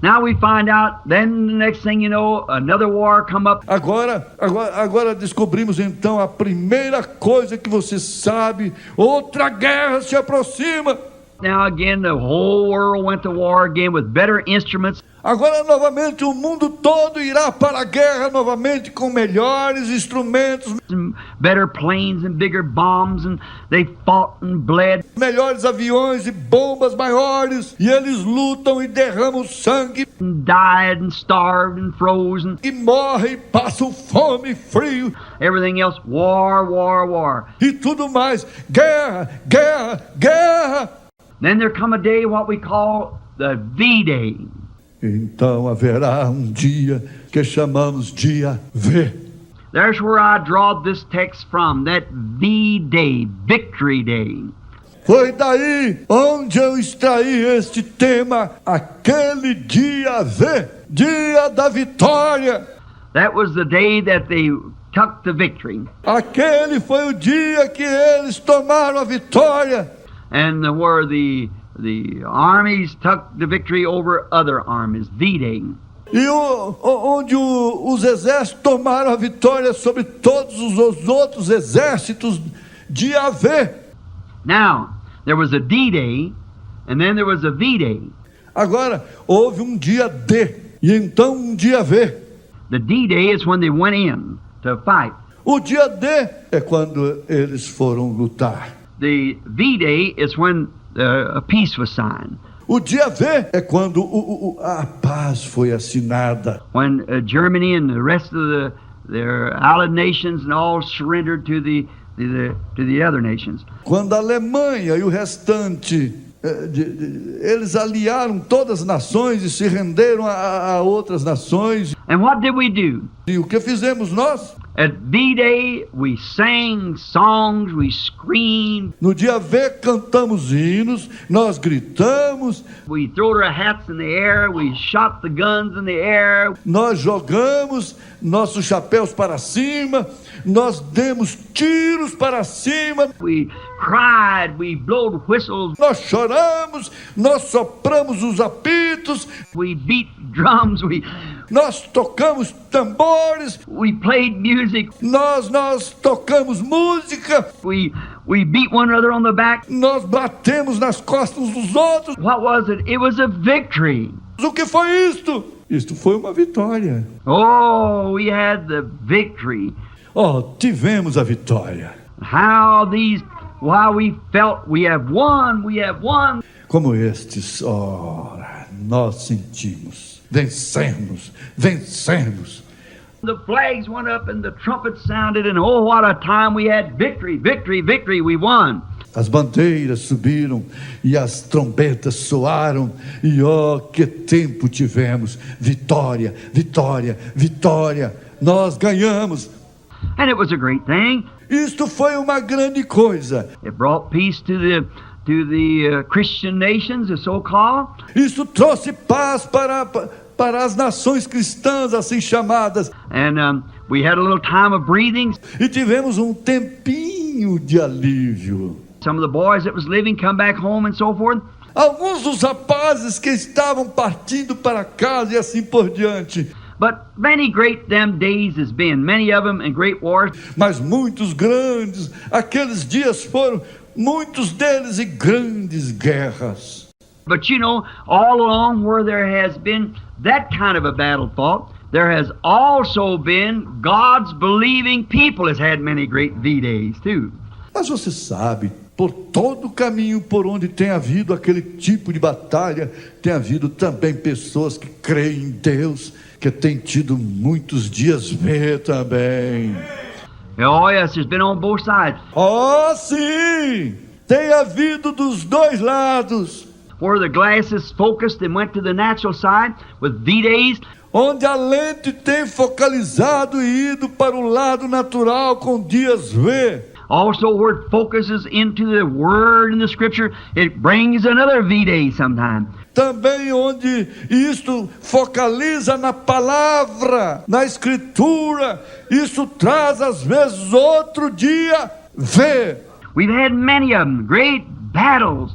Now we find out, then the next thing you know, another war come up. Agora descobrimos então a primeira coisa que você sabe: outra guerra se aproxima. Now again, the whole world went to war again with better instruments. Agora novamente o mundo todo irá para a guerra novamente com melhores instrumentos, And better planes and bigger bombs, and they fought and bled. melhores aviões e bombas maiores, e eles lutam e derramam sangue And died and starved and frozen. e morrem e passam fome e frio Everything else, war, war, war. e tudo mais. Guerra, guerra, guerra. Then there come a day what we call the V-Day. Então haverá um dia que chamamos dia V. There's where I draw this text from, that V-Day, Victory Day. Foi daí onde eu extraí este tema, aquele dia V, dia da vitória. That was the day that they took the victory. Aquele foi o dia que eles tomaram a vitória. And where the armies took the victory over other armies, V-Day. E onde os exércitos tomaram a vitória sobre todos os outros exércitos, dia V. Now, there was a D-Day, and then there was a V-Day. Agora, houve um dia D, e então um dia V. The D-Day is when they went in to fight. O dia D é quando eles foram lutar. The V-Day is when a peace was signed. O dia V é quando a paz foi assinada. When Germany and the rest of their allied nations and all surrendered to the other nations. Quando a Alemanha e o restante, eles aliaram todas as nações e se renderam a outras nações. And what did we do? E o que fizemos nós? At V-Day, we sang songs, we screamed, No dia V cantamos hinos, nós gritamos, we threw our hats in the air, we shot the guns in the air, nós jogamos nossos chapéus para cima, nós demos tiros para cima, we cried, we blowed whistles, nós choramos, nós sopramos os apitos, we beat drums, nós tocamos tambores, we played music, nós tocamos música, we beat one another on the back. nós batemos nas costas uns dos outros. What was it? It was a victory. O que foi isto? Isto foi uma vitória. Oh, we had the victory. Oh, tivemos a vitória. While we felt we have won, we have won. Como estes, ora, nós sentimos, vencemos, vencemos. The flags went up and the trumpets sounded, and oh, what a time we had. Victory, victory, victory, we won. As bandeiras subiram e as trombetas soaram e oh, que tempo tivemos. Vitória, vitória, vitória. Nós ganhamos. And it was a great thing. Isto foi uma grande coisa. It brought peace to the Christian nations, the so-called. Isso trouxe paz para as nações cristãs assim chamadas. And we had a little time of breathing. E tivemos um tempinho de alívio. Some of the boys that was living come back home and so forth. Alguns dos rapazes que estavam partindo para casa e assim por diante. But many great them days has been, many of them in great wars. Mas muitos grandes, aqueles dias foram muitos deles em grandes guerras. But you know, all along where there has been that kind of a battle fought, there has also been God's believing people has had many great V-days too. Mas você sabe, por todo o caminho por onde tem havido aquele tipo de batalha, tem havido também pessoas que creem em Deus, que têm tido muitos dias V também. Oh yes, there's been on both sides. Oh, sim! Tem havido dos dois lados. Where the glass is focused and went to the natural side with V-days. Onde a lente tem focalizado e ido para o lado natural com dias V. Also where it focuses into the Word and the Scripture, it brings another V-day sometime. Também onde isto focaliza na palavra, na escritura, isso traz às vezes outro dia V. We've had many of them, great battles,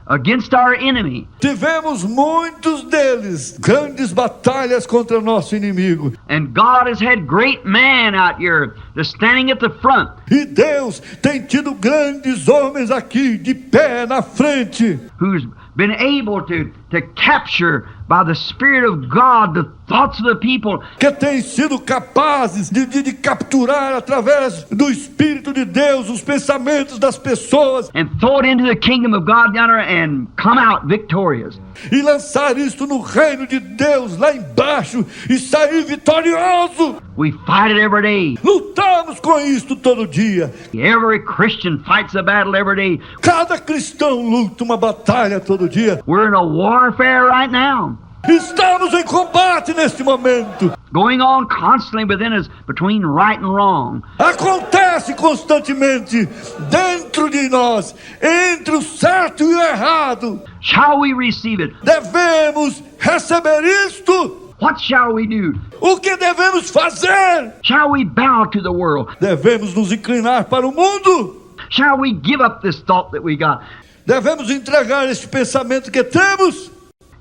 against our enemy. Tivemos muitos deles, grandes batalhas contra nosso inimigo. And God has had great men out here that's standing at the front, E Deus tem tido grandes homens aqui, de pé na frente, who's been able to capture by the Spirit of God the thoughts of the people que têm sido capazes de capturar através do Espírito de Deus os pensamentos das pessoas and throw it into the kingdom of God down there and come out victorious. e lançar isto no reino de Deus lá embaixo e sair vitorioso. We fight it every day. Lutamos com isto todo dia. Every Christian fights a battle every day. Cada cristão luta uma batalha todo dia. We're in a warfare right now, Estamos em combate neste momento. going on constantly within us between right and wrong. Acontece constantemente dentro de nós, entre o certo e o errado. Shall we receive it? Devemos receber isto. What shall we do? O que devemos fazer? Shall we bow to the world? Devemos nos inclinar para o mundo. Shall we give up this thought that we got? Devemos entregar este pensamento que temos.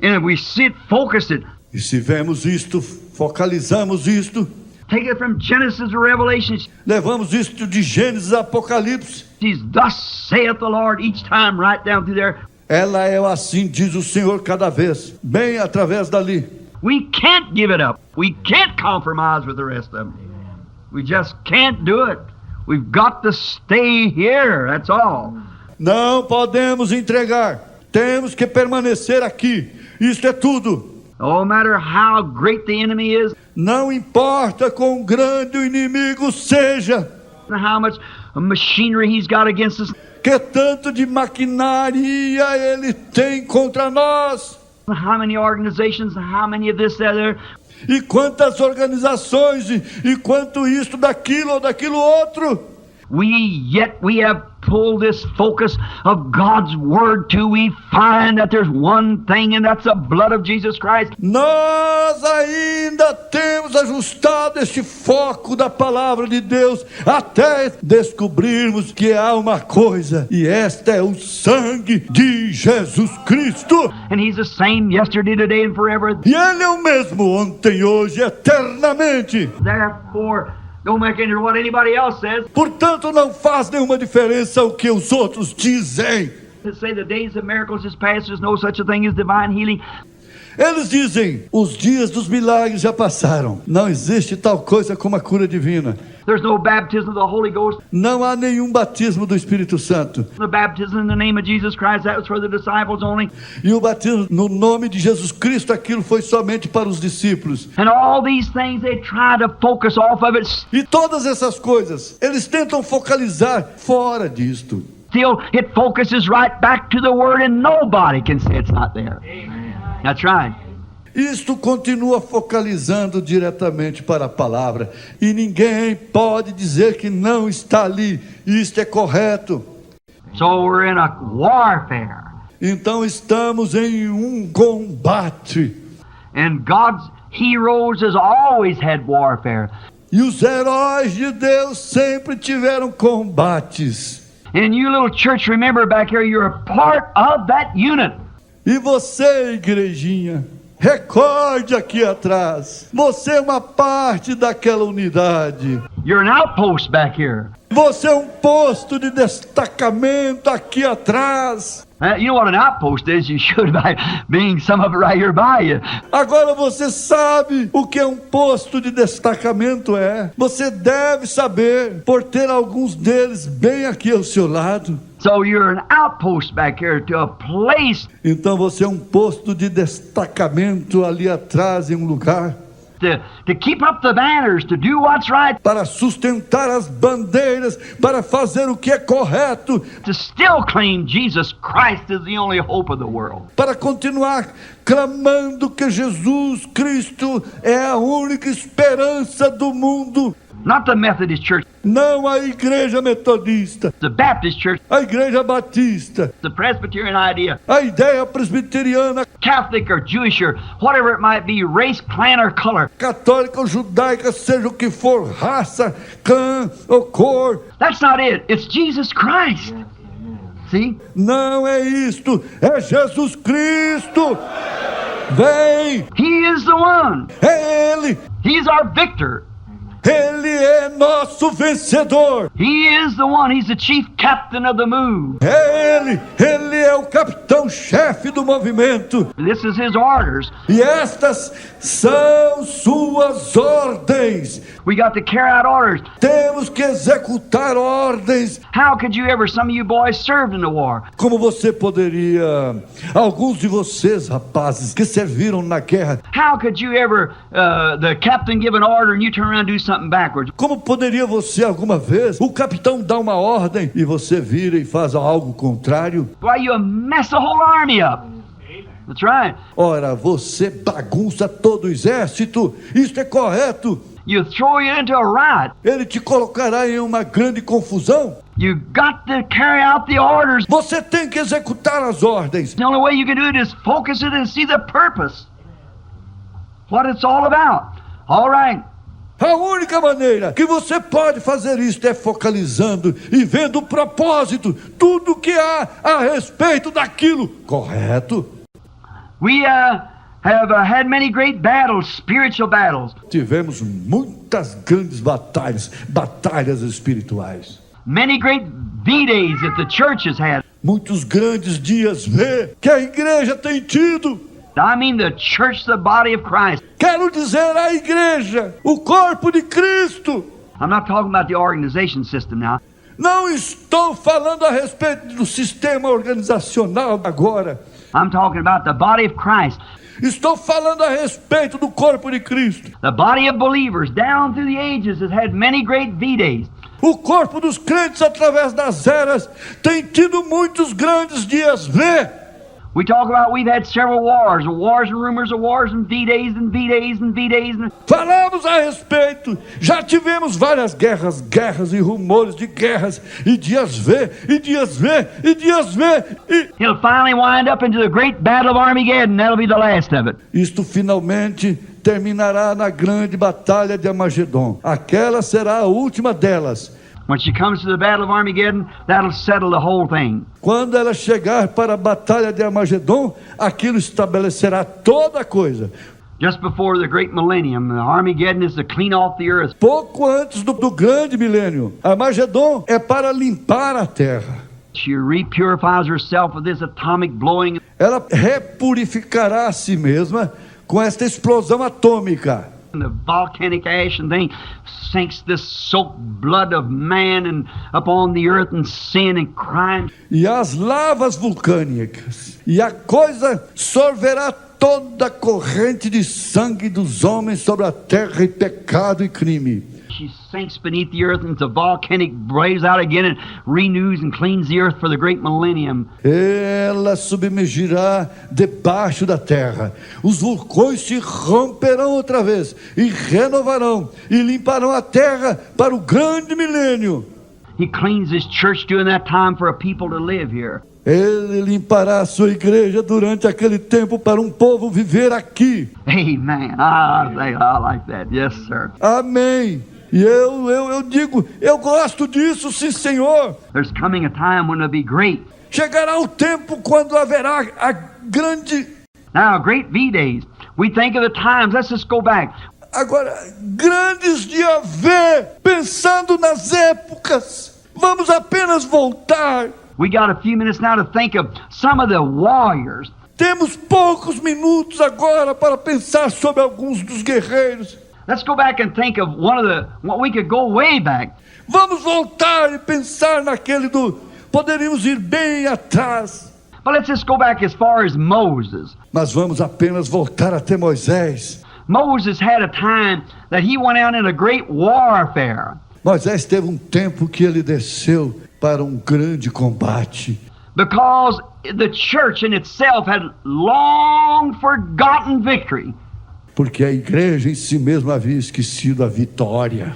And if we sit, focus it, E se vemos isto, focalizamos isto, take it from Genesis to Revelation. levamos isto de Gênesis a Apocalipse. She's thus saith the Lord each time right down through there. Ela é assim, diz o Senhor cada vez, bem através dali. We can't give it up. We can't compromise with the rest of them. We just can't do it. We've got to stay here, that's all. Não podemos entregar, temos que permanecer aqui. Isto é tudo. No matter how great the enemy is, Não importa quão grande o inimigo seja, how much machinery he's got against us, que tanto de maquinaria ele tem contra nós, how many organizations, how many of this, that, there. e quantas organizações, e quanto isto, daquilo ou daquilo outro. Yet we have pulled this focus of God's Word till we find that there's one thing, and that's the blood of Jesus Christ. Nós ainda temos ajustado este foco da palavra de Deus até descobrirmos que há uma coisa, e esta é o sangue de Jesus Cristo. And He's the same yesterday, today, and forever. E Ele é o mesmo ontem, hoje, eternamente. Therefore, don't make any what anybody else says. Portanto, não faz nenhuma diferença o que os outros dizem. To say the days of miracles is past, there's no such a thing as divine healing. Eles dizem, os dias dos milagres já passaram. Não existe tal coisa como a cura divina. There's no baptism of the Holy Ghost. Não há nenhum batismo do Espírito Santo. The baptism in the name of Jesus Christ, that was for the disciples only. E o batismo no nome de Jesus Cristo, aquilo foi somente para os discípulos. And all these things, they try to focus off of it. E todas essas coisas, eles tentam focalizar fora disto. Still, it focuses right back to the Word, and nobody can say it's not there. That's right. Isto continua focalizando diretamente para a palavra. E ninguém pode dizer que não está ali. Isto é correto. So we're in a warfare. Então estamos em um combate. And God's heroes has always had warfare. E os heróis de Deus sempre tiveram combates. And you little church, remember back here, you're a part of that unit. E você, igrejinha, recorde aqui atrás. Você é uma parte daquela unidade. You're an outpost back here. Você é um posto de destacamento aqui atrás. You know what an outpost is? You should by being some of it right here by you. Agora você sabe o que um posto de destacamento é. Você deve saber por ter alguns deles bem aqui ao seu lado. So you're an outpost back here to a place Então você é um posto de destacamento ali atrás em um lugar to keep up the banners, to do what's right, para sustentar as bandeiras, para fazer o que é correto, to still claim Jesus Christ is the only hope of the world. para continuar clamando que Jesus Cristo é a única esperança do mundo. Not the Methodist Church, Não a igreja metodista, the Baptist Church, a igreja batista, the Presbyterian idea, a ideia presbiteriana, Catholic or Jewish or whatever it might be, race, clan or color. católica ou judaica, seja o que for, raça, clã ou cor. That's not it. It's Jesus Christ. see? Não é isto, é Jesus Cristo. Vem, He is the one. é Ele. He's our victor. Ele é nosso vencedor. He is the one. He's the chief captain of the move. É Ele é o capitão-chefe do movimento. This is His orders. E estas são suas ordens. We got to carry out orders. Temos que executar ordens. How could you ever, some of you boys served in the war. Como você poderia, alguns de vocês, rapazes, que serviram na guerra, How could you ever, the captain give an order and you turn around and do something backwards? como poderia você alguma vez, o capitão dá uma ordem e você vira e faz algo contrário? Why, you mess the whole army up. That's right. Ora, você bagunça todo o exército. Isto é correto. You throw it into a riot. Ele te colocará em uma grande confusão. You got to carry out the orders. Você tem que executar as ordens. The only way you can do it is focus it and see the purpose. What it's all about. All right. A única maneira que você pode fazer isto é focalizando e vendo o propósito, tudo que há a respeito daquilo. Correto? We have had many great battles, spiritual battles. Tivemos muitas grandes batalhas espirituais. Many great V-days that the church has had. Muitos grandes dias V que a igreja tem tido. I mean the church, the body of Christ. Quero dizer a igreja, o corpo de Cristo. I'm not talking about the organization system now. Não estou falando a respeito do sistema organizacional agora. I'm talking about the body of Christ. Estou falando a respeito do corpo de Cristo. The body of believers down through the ages has had many great V-days. O corpo dos crentes através das eras tem tido muitos grandes dias V. We talk about we've had several wars and rumors of wars and V-days and V-days and V-days. Falamos a respeito. Já tivemos várias guerras e rumores de guerras e dias V, e dias V, e dias V. E He'll finally wind up into the great battle of Armageddon. That'll be the last of it. isto finalmente terminará na grande batalha de Armagedon. Aquela será a última delas. When she comes to the battle of Armageddon, that'll settle the whole thing. Quando ela chegar para a batalha de Armagedon, aquilo estabelecerá toda a coisa. Just before the great millennium, the Armageddon is to clean off the earth. Pouco antes do grande milênio, Armagedon é para limpar a terra. She repurifies herself with this atomic blowing. Ela repurificará a si mesma com esta explosão atômica. And the volcanic ash and thing sinks this soaked blood of man and upon the earth and sin and crime. E as lavas vulcânicas. E a coisa sorverá toda a corrente de sangue dos homens sobre a terra e pecado e crime. She sinks beneath the earth and the volcanic blaze out again and renews and cleans the earth for the great millennium. Ela submergirá debaixo da terra. Os vulcões se romperão outra vez e renovarão e limparão a terra para o grande milênio. He cleans his church during that time for a people to live here. Ele limpará a sua igreja durante aquele tempo para um povo viver aqui. Amen. I like that. Yes, sir. Amém. E eu digo, eu gosto disso, sim, Senhor. There's coming a time when it'll be great. Chegará o tempo quando haverá a grande... Now, great V-days. We think of the times. Let's just go back. Agora, grandes dias V, pensando nas épocas. Vamos apenas voltar. We got a few minutes now to think of some of the warriors. Temos poucos minutos agora para pensar sobre alguns dos guerreiros. Let's go back and think of what we could go way back. Vamos voltar e pensar naquele do... Poderíamos ir bem atrás. But let's just go back as far as Moses. Mas vamos apenas voltar até Moisés. Moses had a time that he went out in a great warfare. Moisés teve um tempo que ele desceu para um grande combate. Because the church in itself had long forgotten victory. Porque a igreja em si mesma havia esquecido a vitória.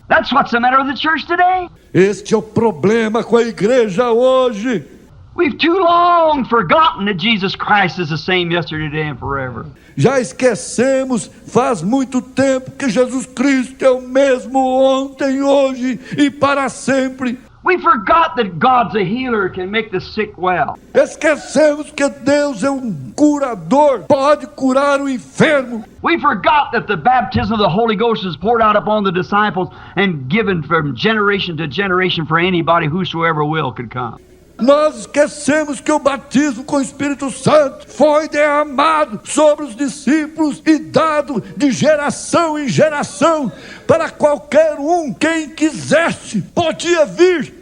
That's what's the matter with the church today. Este é o problema com a igreja hoje. We've too long forgotten that Jesus Christ is the same yesterday, today, and forever. Já esquecemos faz muito tempo que Jesus Cristo é o mesmo ontem, hoje e para sempre. We forgot that God's a healer, can make the sick well. Esquecemos que Deus é um curador, pode curar o enfermo. We forgot that the baptism of the Holy Ghost is poured out upon the disciples and given from generation to generation for anybody whosoever will could come. Nós esquecemos que o batismo com o Espírito Santo foi derramado sobre os discípulos e dado de geração em geração para qualquer um, quem quisesse, podia vir.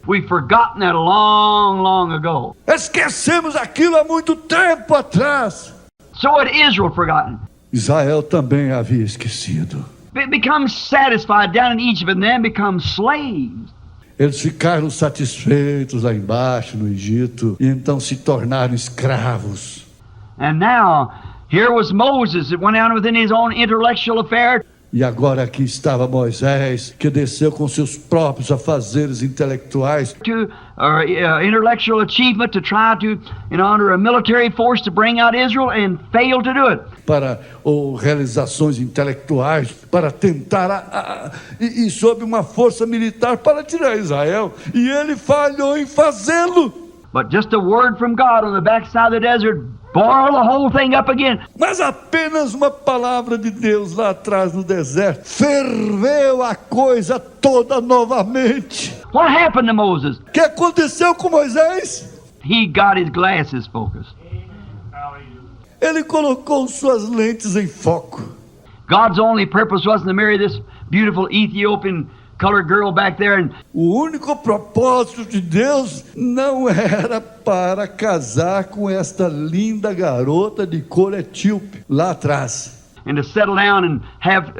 We've forgotten that long, long ago. Esquecemos aquilo há muito tempo atrás. So had Israel forgotten. Israel também havia esquecido. It becomes satisfied down in Egypt and then becomes slaves. Eles ficaram satisfeitos lá embaixo no Egito e então se tornaram escravos. And now, here was Moses that went out within his own intellectual affair. E agora aqui estava Moisés, que desceu com seus próprios afazeres intelectuais To intellectual achievement to try to, under a military force to bring out Israel and failed to do it. para realizações intelectuais, para tentar e sob uma força militar para tirar Israel. E ele falhou em fazê-lo. But just a word from God on the backside of the desert boiled the whole thing up again. Mas apenas uma palavra de Deus lá atrás no deserto ferveu a coisa toda novamente. What happened to Moses? O que aconteceu com Moisés? He got his glasses focused. Ele colocou suas lentes em foco. God's only purpose wasn't to marry this beautiful Ethiopian colored girl back there and O único propósito de Deus não era para casar com esta linda garota de cor etíope lá atrás. to settle down and have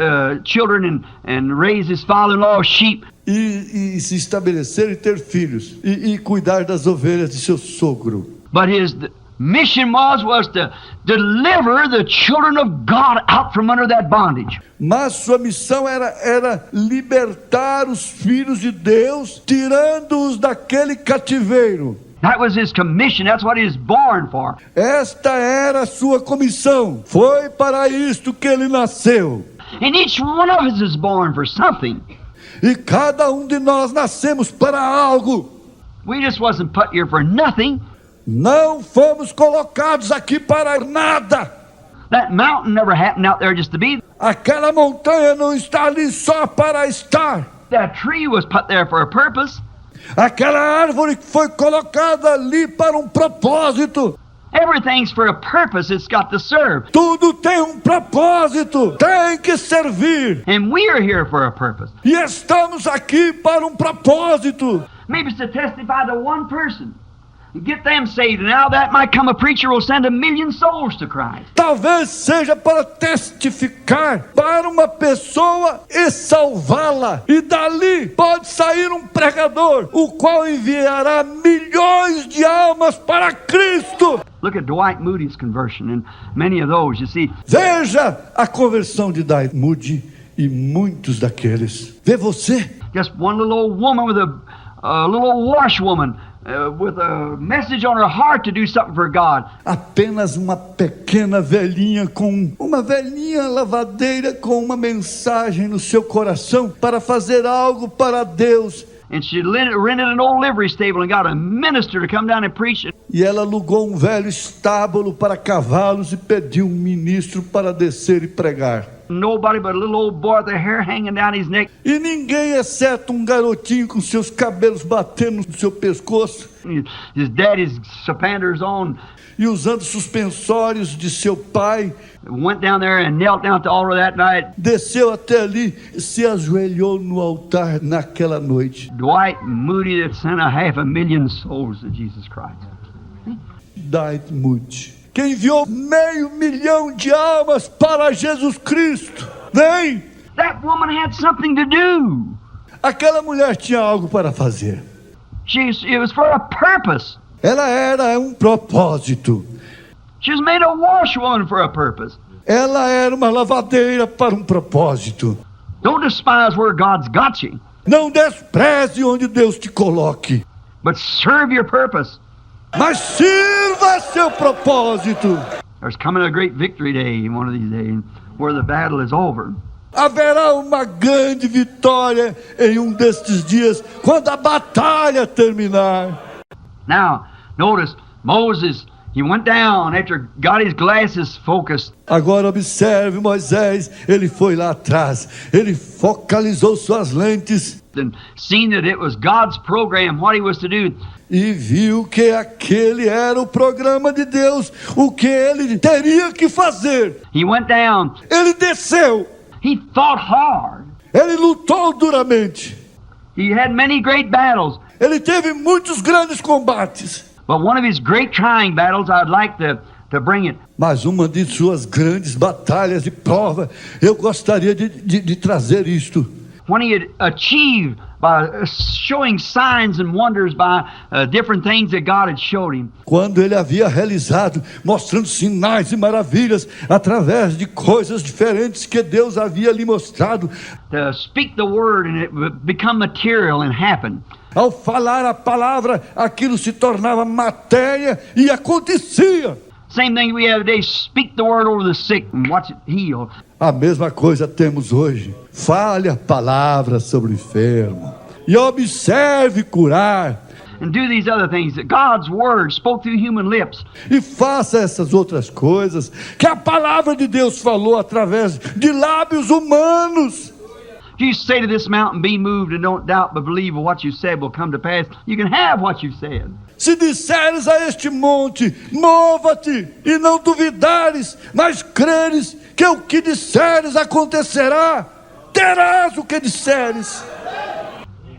children and raise his father-in-law's sheep. E se estabelecer e ter filhos. E cuidar das ovelhas de seu sogro. But his mission was to deliver the children of God out from under that bondage. Mas sua missão era libertar os filhos de Deus, tirando-os daquele cativeiro. That was his commission. That's what he was born for. Esta era a sua comissão. Foi para isto que ele nasceu. And each one of us is born for something. E cada um de nós nascemos para algo. We just wasn't put here for nothing. Não fomos colocados aqui para nada. That mountain never happened out there just to be. Aquela montanha não está ali só para estar. That tree was put there for a purpose. Aquela árvore foi colocada ali para um propósito. Everything's for a purpose. It's got to serve. Tudo tem um propósito. Tem que servir. And we are here for a purpose. E estamos aqui para um propósito. Maybe it's to testify to one person. And get them saved. And now that might come a preacher will send 1 million souls to Christ. Talvez seja para testificar para uma pessoa e salvá-la. E dali pode sair um pregador, o qual enviará milhões de almas para Cristo. Look at Dwight Moody's conversion and many of those, you see. Veja a conversão de Dwight Moody e muitos daqueles. Vê você. Just one little old woman with a little old washwoman with a message on her heart to do something for God. Apenas uma pequena velhinha com uma velhinha lavadeira com uma mensagem no seu coração para fazer algo para Deus. And she rented an old livery stable and got a minister to come down and preach. E ela alugou um velho estábulo para cavalos e pediu um ministro para descer e pregar. Nobody but a little old boy with the hair hanging down his neck. E ninguém exceto um garotinho com seus cabelos batendo no seu pescoço His daddy's sapanders on. e usando suspensórios de seu pai, Went down there and knelt down at the altar that night. desceu até ali e se ajoelhou no altar naquela noite. Dwight Moody that sent 500,000 souls to Jesus Christ. Dwight Moody, que enviou 500,000 de almas para Jesus Cristo. Vem! That woman had something to do. Aquela mulher tinha algo para fazer. It was for a purpose. Ela era um propósito. She was made a washwoman for a purpose. Ela era uma lavadeira para um propósito. Don't despise where God's got you, Não despreze onde Deus te coloque, but serve your purpose. mas sirva seu propósito. There's coming a great victory day one of these days where the battle is over. Haverá uma grande vitória em um destes dias, quando a batalha terminar. Now, notice, Moses, he went down after got his glasses focused. Agora observe Moisés, ele foi lá atrás, ele focalizou suas lentes And seen that it was God's program, what he was to do. e viu que aquele era o programa de Deus, o que ele teria que fazer. He went down. Ele desceu, He fought hard. ele lutou duramente, He had many great battles. ele teve muitos grandes combates. But one of his great trying battles, I'd like to bring it. Mas uma de suas grandes batalhas de prova, eu gostaria de trazer isto. When he had achieved by showing signs and wonders by different things that God had showed him. Quando ele havia realizado, mostrando sinais e maravilhas através de coisas diferentes que Deus havia lhe mostrado. To speak the word and it would become material and happen. Ao falar a palavra, aquilo se tornava matéria e acontecia. Same thing we have today, speak the word over the sick and watch it heal. A mesma coisa temos hoje. Fale a palavra sobre o enfermo e observe curar. And do these other things that God's word spoke through human lips. E faça essas outras coisas que a palavra de Deus falou através de lábios humanos. If you say to this mountain, be moved, and don't doubt but believe what you said will come to pass, you can have what you said. Se disseres a este monte, mova-te, e não duvidares, mas creres que o que disseres acontecerá, terás o que disseres.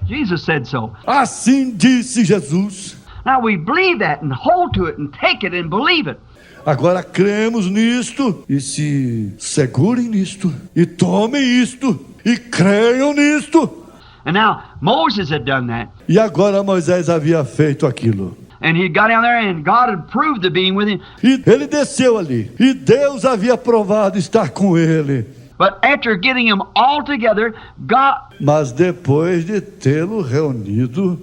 Jesus said so. Assim disse Jesus. Now we believe that and hold to it and take it and believe it. Agora cremos nisto e se segurem nisto e tomem isto e creiam nisto. And now Moses had done that. E agora Moisés havia feito aquilo. And he got down there and God had proved the being with him. E ele desceu ali e Deus havia provado estar com ele. But after getting him all together, God... Mas depois de tê-lo reunido,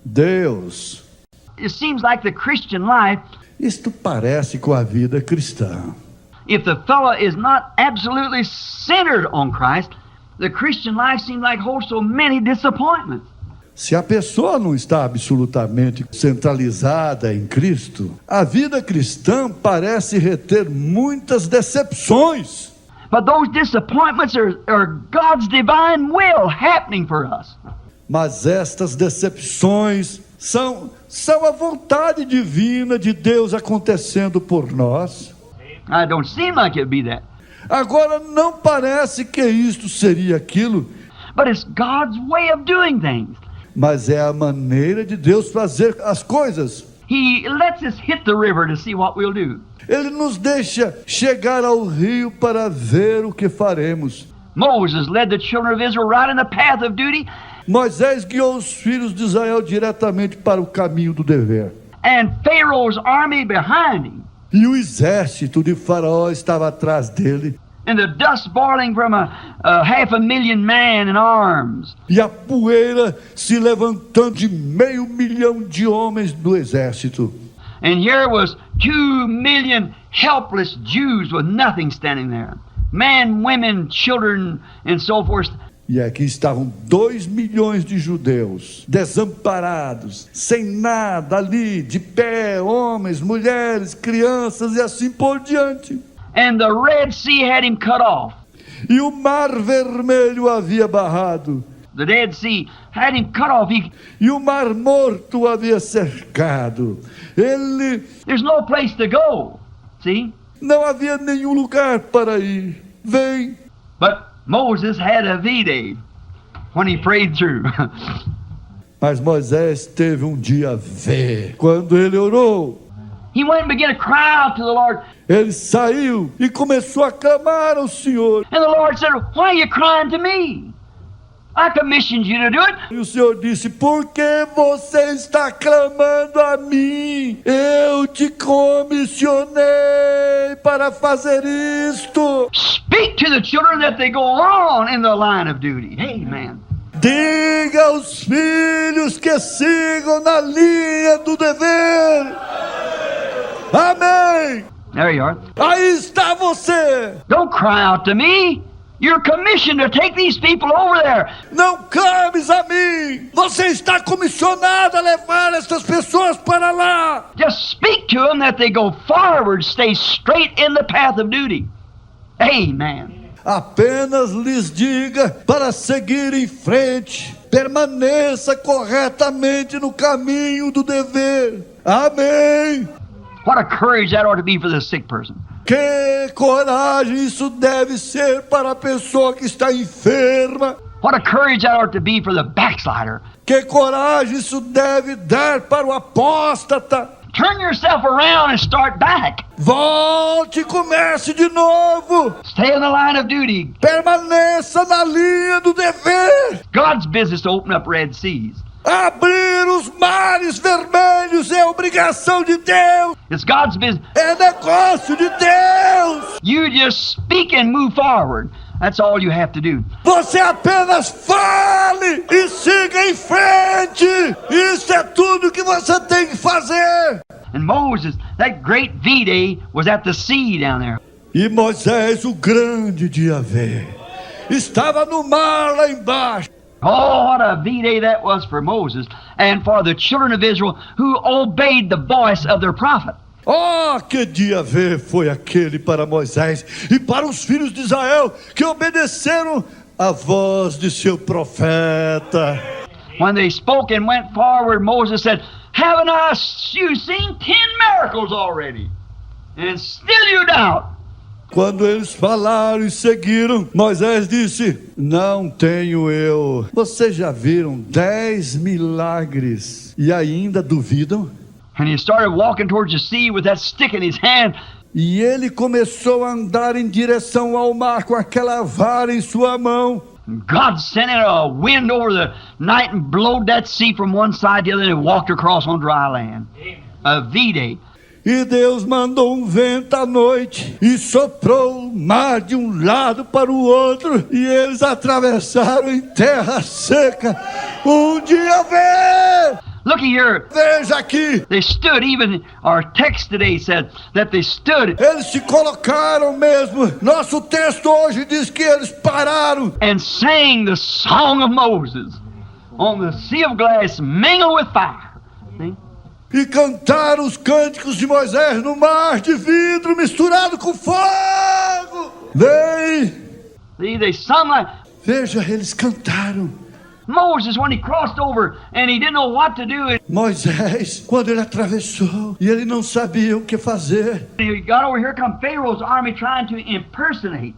Deus... It seems like the Christian life, Isto parece com a vida cristã. if the fellow is not absolutely centered on Christ, the Christian life seems like holds so many disappointments. Se a pessoa não está absolutamente centralizada em Cristo, a vida cristã parece reter muitas decepções. But those disappointments are God's divine will happening for us. Mas estas decepções são a vontade divina de Deus acontecendo por nós. It don't seem like it'd be that. Agora, não parece que isto seria aquilo, But it's God's way of doing things. mas é a maneira de Deus fazer as coisas. He lets us hit the river to see what we'll do. Ele nos deixa chegar ao rio para ver o que faremos. Moses led the children of Israel right in the path of duty, Moisés guiou os filhos de Israel diretamente para o caminho do dever. and Pharaoh's army behind him, E o exército de Faraó estava atrás dele. and the dust boiling from a 500,000 man in arms. E a poeira se levantando de 500,000 de homens do exército. And here was 2 million helpless Jews with nothing standing there. Men, women, children, and so forth. E aqui estavam 2 milhões de judeus, desamparados, sem nada ali, de pé, homens, mulheres, crianças e assim por diante. And the Red Sea had him cut off. E o mar vermelho havia barrado. The Dead Sea had him cut off. E o mar morto havia cercado. There's no place to go. See? Não havia nenhum lugar para ir. Vem. But Moses had a V-Day when he prayed through. Mas Moisés teve um dia V. Quando ele orou, He went and began to cry out to the Lord. ele saiu e começou a clamar ao Senhor. And the Lord said, why are you crying to me? I commissioned you to do it. E o Senhor disse, por que você está clamando a mim? Eu te comissionei para fazer isto. Speak to the children that they go on in the line of duty. Amen. Diga aos filhos que sigam na linha do dever. Amém. There you are. Aí está você. Don't cry out to me. You're commissioned to take these people over there. Não clames a mim. Você está comissionado a levar essas pessoas para lá. Just speak to them that they go forward, stay straight in the path of duty. Amen. Apenas lhes diga para seguir em frente. Permaneça corretamente no caminho do dever. Amém. What a courage that ought to be for the sick person. Que coragem isso deve ser para a pessoa que está enferma. What a courage that ought to be for the backslider. Que coragem isso deve dar para o apóstata. Turn yourself around and start back. Volte e comece de novo. Stay in the line of duty. Permaneça na linha do dever. God's business to open up Red Seas. Abrir os mares vermelhos é obrigação de Deus. It's God's business. É negócio de Deus. You just speak and move forward. That's all you have to do. Você apenas fale e siga em frente. Isso é tudo que você tem que fazer. And Moses, that great V-Day was at the sea down there. E Moisés, o grande de Yahvé, estava no mar lá embaixo. Oh, what a V-Day that was for Moses and for the children of Israel who obeyed the voice of their prophet. Oh, que dia ver foi aquele para Moisés e para os filhos de Israel que obedeceram a voz de seu profeta. When they spoke and went forward, Moses said, haven't you seen 10 miracles already? And still you doubt. Quando eles falaram e seguiram, Moisés disse, não tenho eu. Vocês já viram 10 milagres e ainda duvidam? And he started walking towards the sea with that stick in his hand. E ele começou a andar em direção ao mar com aquela vara em sua mão. God sent in a wind over the night and blowed that sea from one side to the other and walked across on dry land. A V-Day. E Deus mandou um vento à noite e soprou o mar de um lado para o outro e eles atravessaram em terra seca. Um dia vê! Looky here. Veja aqui. They stood, even our text today said that they stood. Eles se colocaram mesmo. Nosso texto hoje diz que eles pararam. And sang the song of Moses on the sea of glass mingled with fire. See? E cantaram os cânticos de Moisés no mar de vidro misturado com fogo. Vem. See, they sung like Veja, eles cantaram. Moses, when he crossed over and he didn't know what to do, Moisés, quando ele atravessou e ele não sabia o que fazer. he got over here, come Pharaoh's army trying to impersonate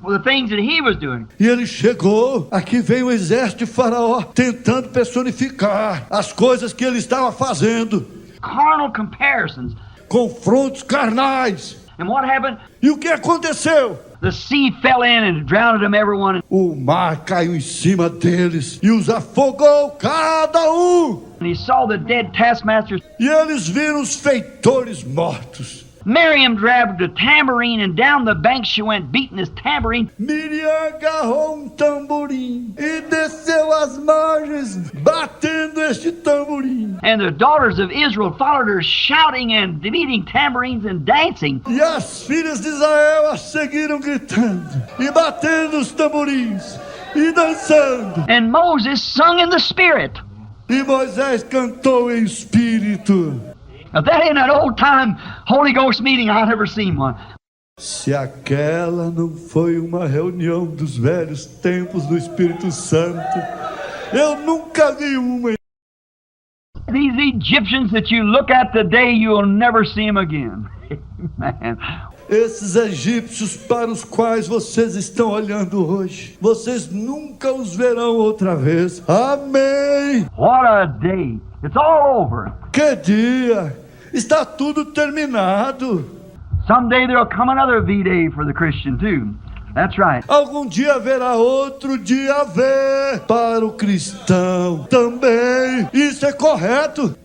the things that he was doing. E ele chegou, aqui vem o exército de Faraó tentando personificar as coisas que ele estava fazendo. Carnal comparisons. Confrontos carnais. And what happened? E o que aconteceu? The sea fell in and drowned them, everyone. O mar caiu em cima deles e os afogou cada um. And he saw the dead taskmasters. E eles viram os feitores mortos. Miriam grabbed a tambourine and down the bank she went beating this tambourine. Miriam agarrou um tamborim e desceu as margens batendo este tamborim. And the daughters of Israel followed her shouting and beating tambourines and dancing. E as filhas de Israel a seguiram gritando e batendo os tamborins e dançando. And Moses sung in the spirit. E Moisés cantou em espírito. Now that ain't an old time Holy Ghost meeting. I've never seen one. Se aquela não foi uma reunião dos velhos tempos do Espírito Santo, eu nunca vi uma. These Egyptians that you look at today, you'll never see them again. Man. Esses egípcios para os quais vocês estão olhando hoje, vocês nunca os verão outra vez. Amém! What a day. It's all over. Que dia! Está tudo terminado. Someday there'll come another V-Day for the Christian too. That's right. Algum dia haverá outro dia V para o cristão também. Isso é correto.